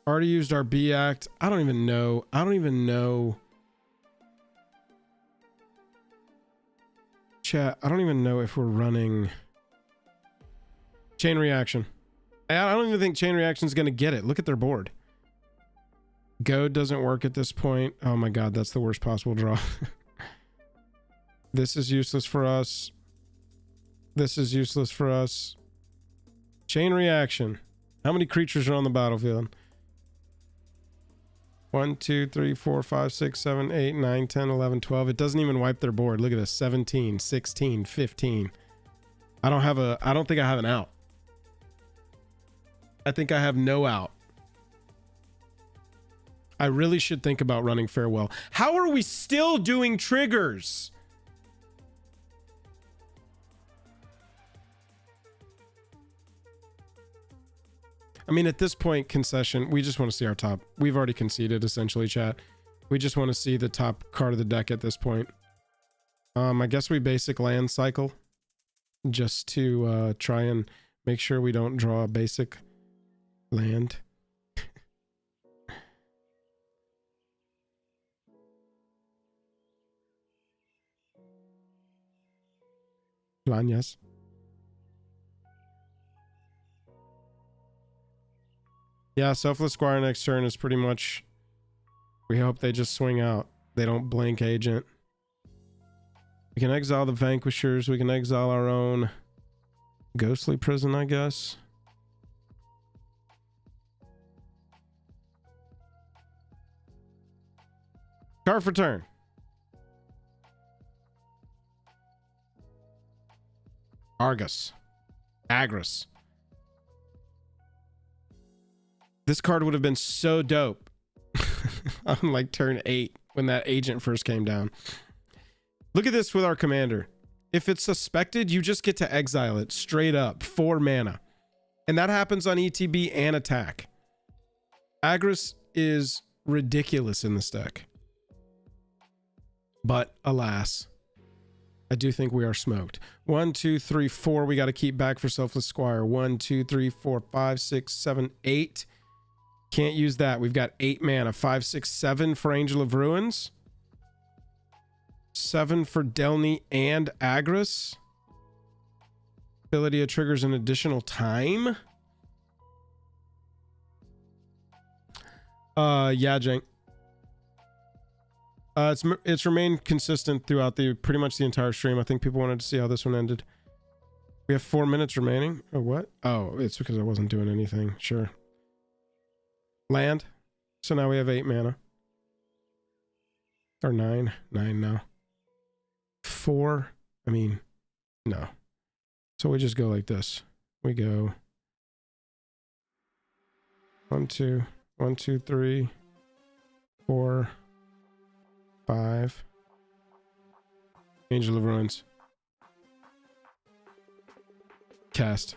Already used our B-Act. I don't even know Chat, I don't even know if we're running chain reaction. I don't even think chain reaction is going to get it. Look at their board. Goad doesn't work at this point. Oh my god, that's the worst possible draw. This is useless for us. This is useless for us. Chain reaction. How many creatures are on the battlefield? 1, 2, 3, 4, 5, 6, 7, 8, 9, 10, 11, 12. It doesn't even wipe their board. Look at this. 17, 16, 15. I don't think I have an out. I think I have no out. I really should think about running Farewell. How are we still doing triggers? I mean, at this point, concession, we just want to see our top. We've already conceded, essentially, chat. We just want to see the top card of the deck at this point. I guess we basic land cycle just to try and make sure we don't draw a basic land. Plan, yes. Yeah, Selfless Squire next turn is pretty much... We hope they just swing out. They don't blank agent. We can exile the Vanquishers. We can exile our own Ghostly Prison, I guess. Card for turn. Argus. Agris. This card would have been so dope on like turn 8 when that agent first came down. Look at this with our commander. If it's suspected, you just get to exile it straight up. 4 mana. And that happens on ETB and attack. Agris is ridiculous in this deck. But alas, I do think we are smoked. 1, 2, 3, 4. We got to keep back for Selfless Squire. 1, 2, 3, 4, 5, 6, 7, 8. Can't use that. We've got 8 mana. 5, 6, 7 for Angel of Ruins. 7 for Delny and Agris. Ability of triggers an additional time. Yeah, Jank. It's remained consistent throughout pretty much the entire stream. I think people wanted to see how this one ended. We have 4 minutes remaining. Oh, what? Oh, it's because I wasn't doing anything. Sure. Land. So now we have 8 mana. Or 9. 9 now. 4. I mean, no. So we just go like this. We go 1, 2, 1, 2, 3, 4, 5. Angel of Ruins. Cast.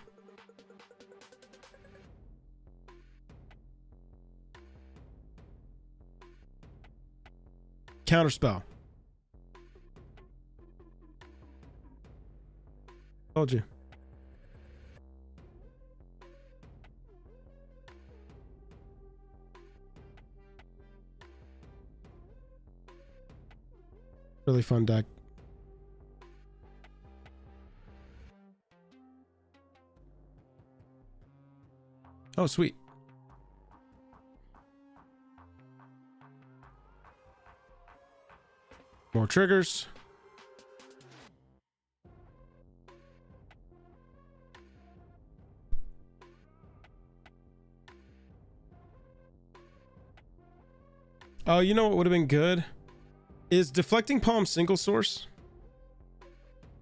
Counterspell. Told you. Really fun deck. Oh, sweet. More triggers. Oh, you know what would have been good? Is Deflecting Palm single source?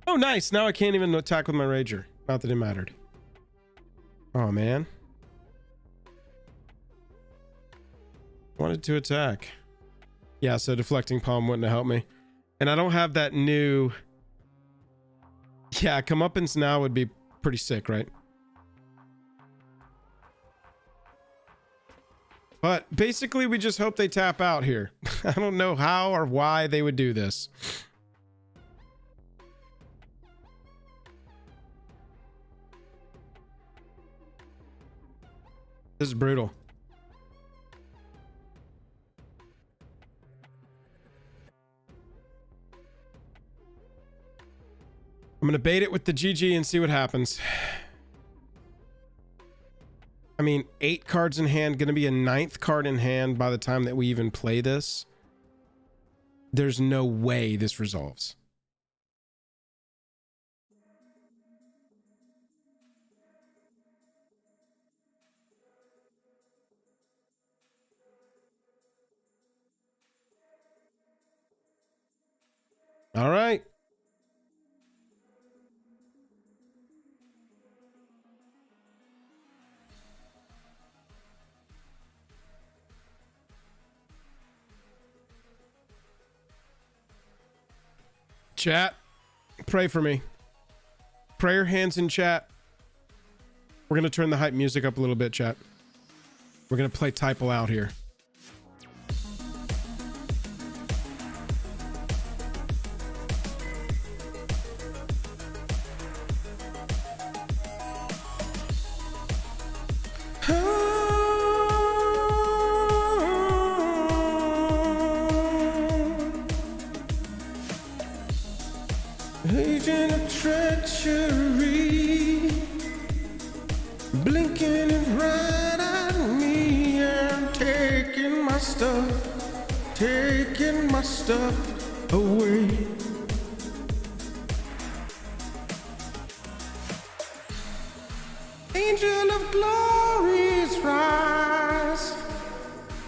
Oh, nice. Now I can't even attack with my Rager. Not that it mattered. Oh, man. Wanted to attack. Yeah, so Deflecting Palm wouldn't have helped me. And I don't have that new... Yeah, Comeuppance now would be pretty sick, right? But basically, we just hope they tap out here. I don't know how or why they would do this. This is brutal. I'm gonna bait it with the GG and see what happens. I mean, 8 cards in hand, gonna be a 9th card in hand by the time that we even play this. There's no way this resolves. All right. Chat, pray for me. Prayer hands in chat. We're going to turn the hype music up a little bit, chat. We're going to play Typal out here. Agent of treachery, blinking it right at me. I'm taking my stuff away. Angel of glories rise.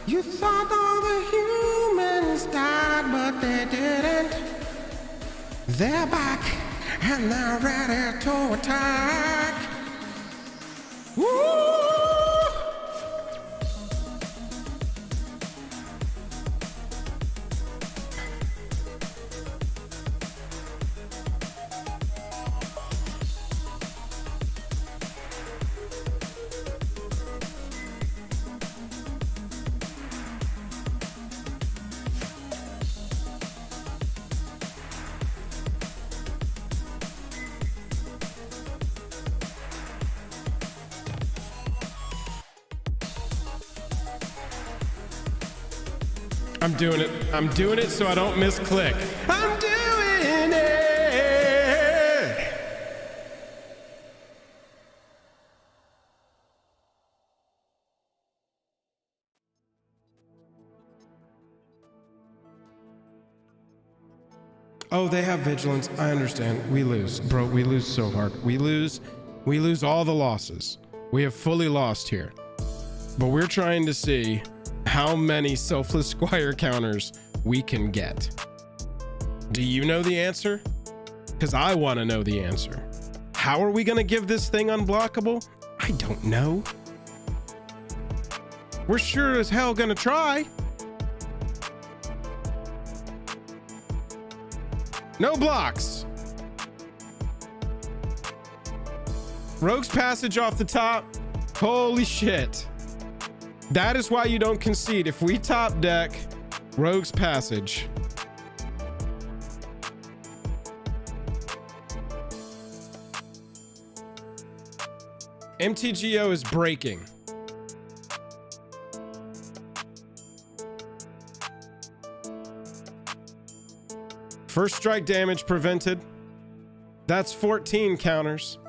You thought all the humans died, but they didn't. They're back and they're ready to attack. Woo! I'm doing it so I don't misclick. I'm doing it. Oh, they have vigilance. I understand. We lose, bro. We lose so hard. We lose all the losses. We have fully lost here. But we're trying to see how many Selfless Squire counters we can get. Do you know the answer? Because I want to know the answer. How are we going to give this thing unblockable? I don't know. We're sure as hell going to try. No blocks. Rogue's Passage off the top. Holy shit. That is why you don't concede. If we top deck Rogue's Passage. MTGO is breaking. First strike damage prevented. That's 14 counters.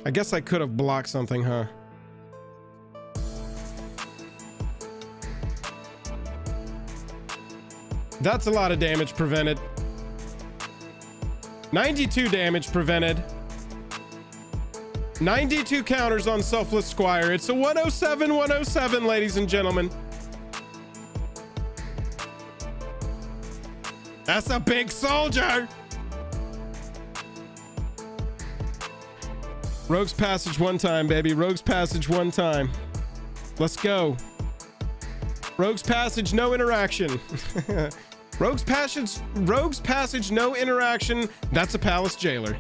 I guess I could have blocked something, huh? That's a lot of damage prevented. 92 damage prevented. 92 counters on Selfless Squire. It's a 107-107, ladies and gentlemen. That's a big soldier. Rogue's Passage one time, baby. Rogue's Passage one time. Let's go. Rogue's Passage, no interaction. Rogue's Passage, no interaction. That's a Palace Jailer.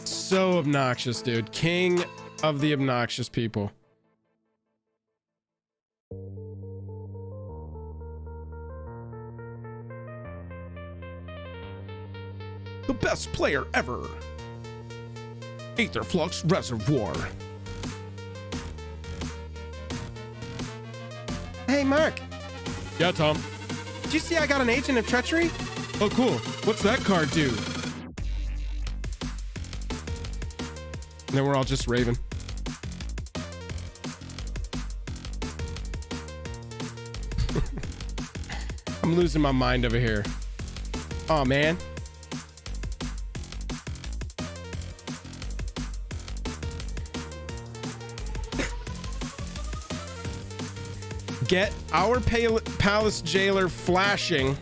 So obnoxious, dude. King of the obnoxious people. The best player ever. Aetherflux Reservoir. Hey, Mark. Yeah, Tom. Did you see I got an Agent of Treachery? Oh, cool. What's that card do? And then we're all just raving. I'm losing my mind over here. Oh, man. Get our palace jailer flashing.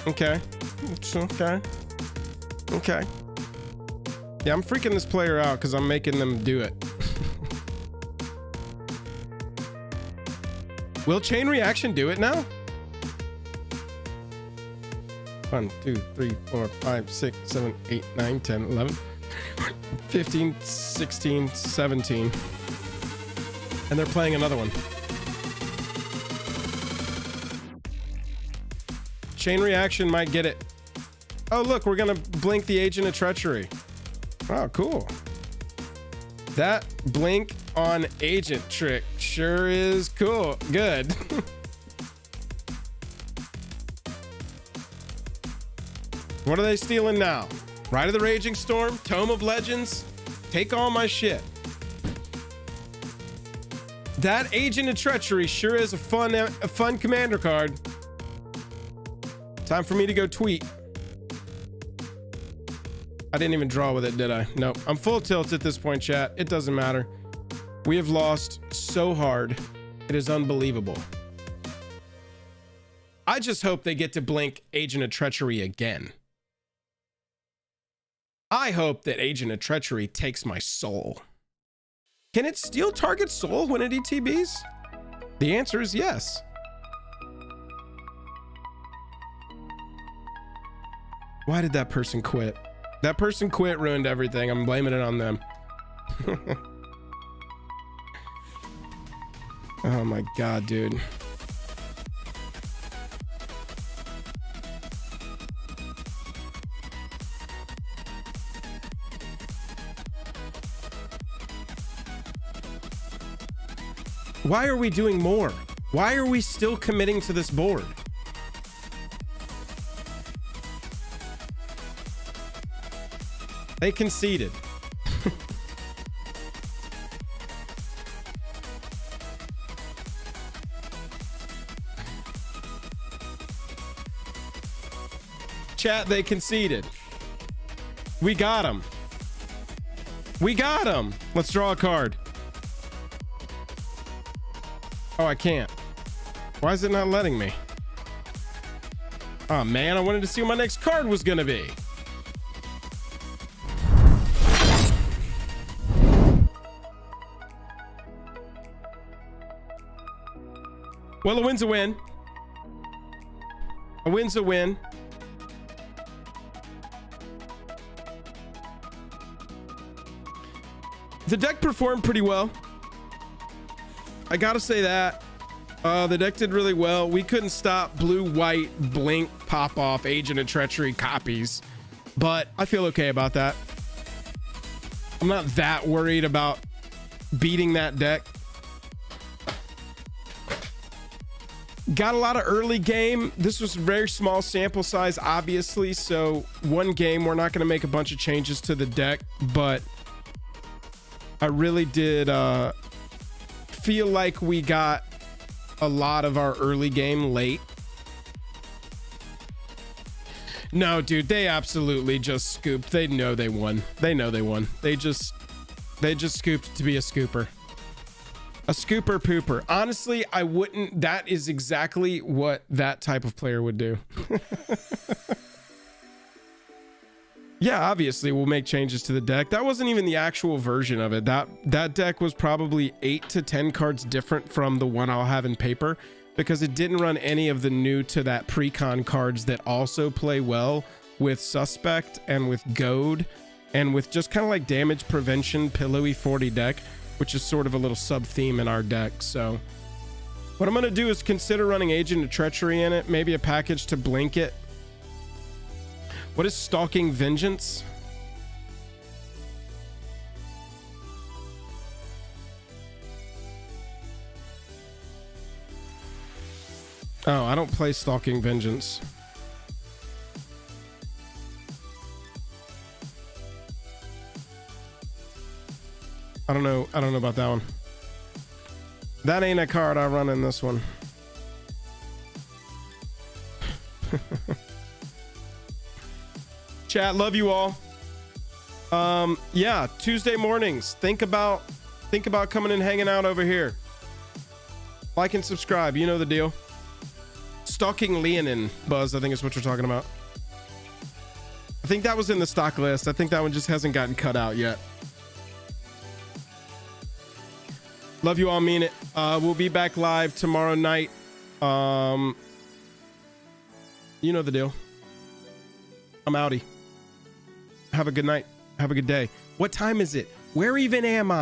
Okay. It's okay. Okay. Yeah, I'm freaking this player out because I'm making them do it. Will chain reaction do it now? 1, 2, 3, 4, 5, 6, 7, 8, 9, 10, 11, 15, 16, 17. And they're playing another one. Chain reaction might get it. Oh, look, we're going to blink the Agent of Treachery. Oh, cool. That blink on agent trick sure is cool. Good. What are they stealing now? Ride of the Raging Storm, Tome of Legends. Take all my shit. That Agent of Treachery sure is a fun commander card. Time for me to go tweet. I didn't even draw with it, did I? Nope. I'm full tilt at this point, chat. It doesn't matter. We have lost so hard. It is unbelievable. I just hope they get to blink Agent of Treachery again. I hope that Agent of Treachery takes my soul. Can it steal target soul when it ETBs? The answer is yes. Why did that person quit? That person quit, ruined everything. I'm blaming it on them. Oh my God, dude. Why are we doing more? Why are we still committing to this board? They conceded. Chat, they conceded. We got him. We got him. Let's draw a card. Oh, I can't. Why is it not letting me? Oh man, I wanted to see what my next card was gonna be. Well, a win's a win. A win's a win. The deck performed pretty well. I gotta say that. The deck did really well. We couldn't stop blue, white, blink, pop off, Agent of Treachery copies, but I feel okay about that. I'm not that worried about beating that deck. Got a lot of early game. This was a very small sample size, obviously, so one game, we're not going to make a bunch of changes to the deck, but I really did feel like we got a lot of our early game late. No, dude, they absolutely just scooped. They know they won. They know they won. They just scooped to be a scooper. A scooper pooper. Honestly, I wouldn't. That is exactly what that type of player would do. Yeah, obviously we'll make changes to the deck. That wasn't even the actual version of it. That deck was probably 8 to 10 cards different from the one I'll have in paper, because it didn't run any of the new to that pre-con cards that also play well with Suspect and with Goad and with just kind of like damage prevention pillowy 40 deck, which is sort of a little sub theme in our deck. So what I'm going to do is consider running Agent of Treachery in it, maybe a package to blink it. What is Stalking Vengeance? Oh, I don't play Stalking Vengeance. I don't know about that one. That ain't a card I run in this one. Chat, love you all. Yeah, Tuesday mornings. Think about coming and hanging out over here. Like and subscribe, you know the deal. Stalking Leonin, Buzz, I think is what you're talking about. I think that was in the stock list. I think that one just hasn't gotten cut out yet. Love you all, mean it. We'll be back live tomorrow night. You know the deal. I'm outie. Have a good night. Have a good day. What time is it? Where even am I?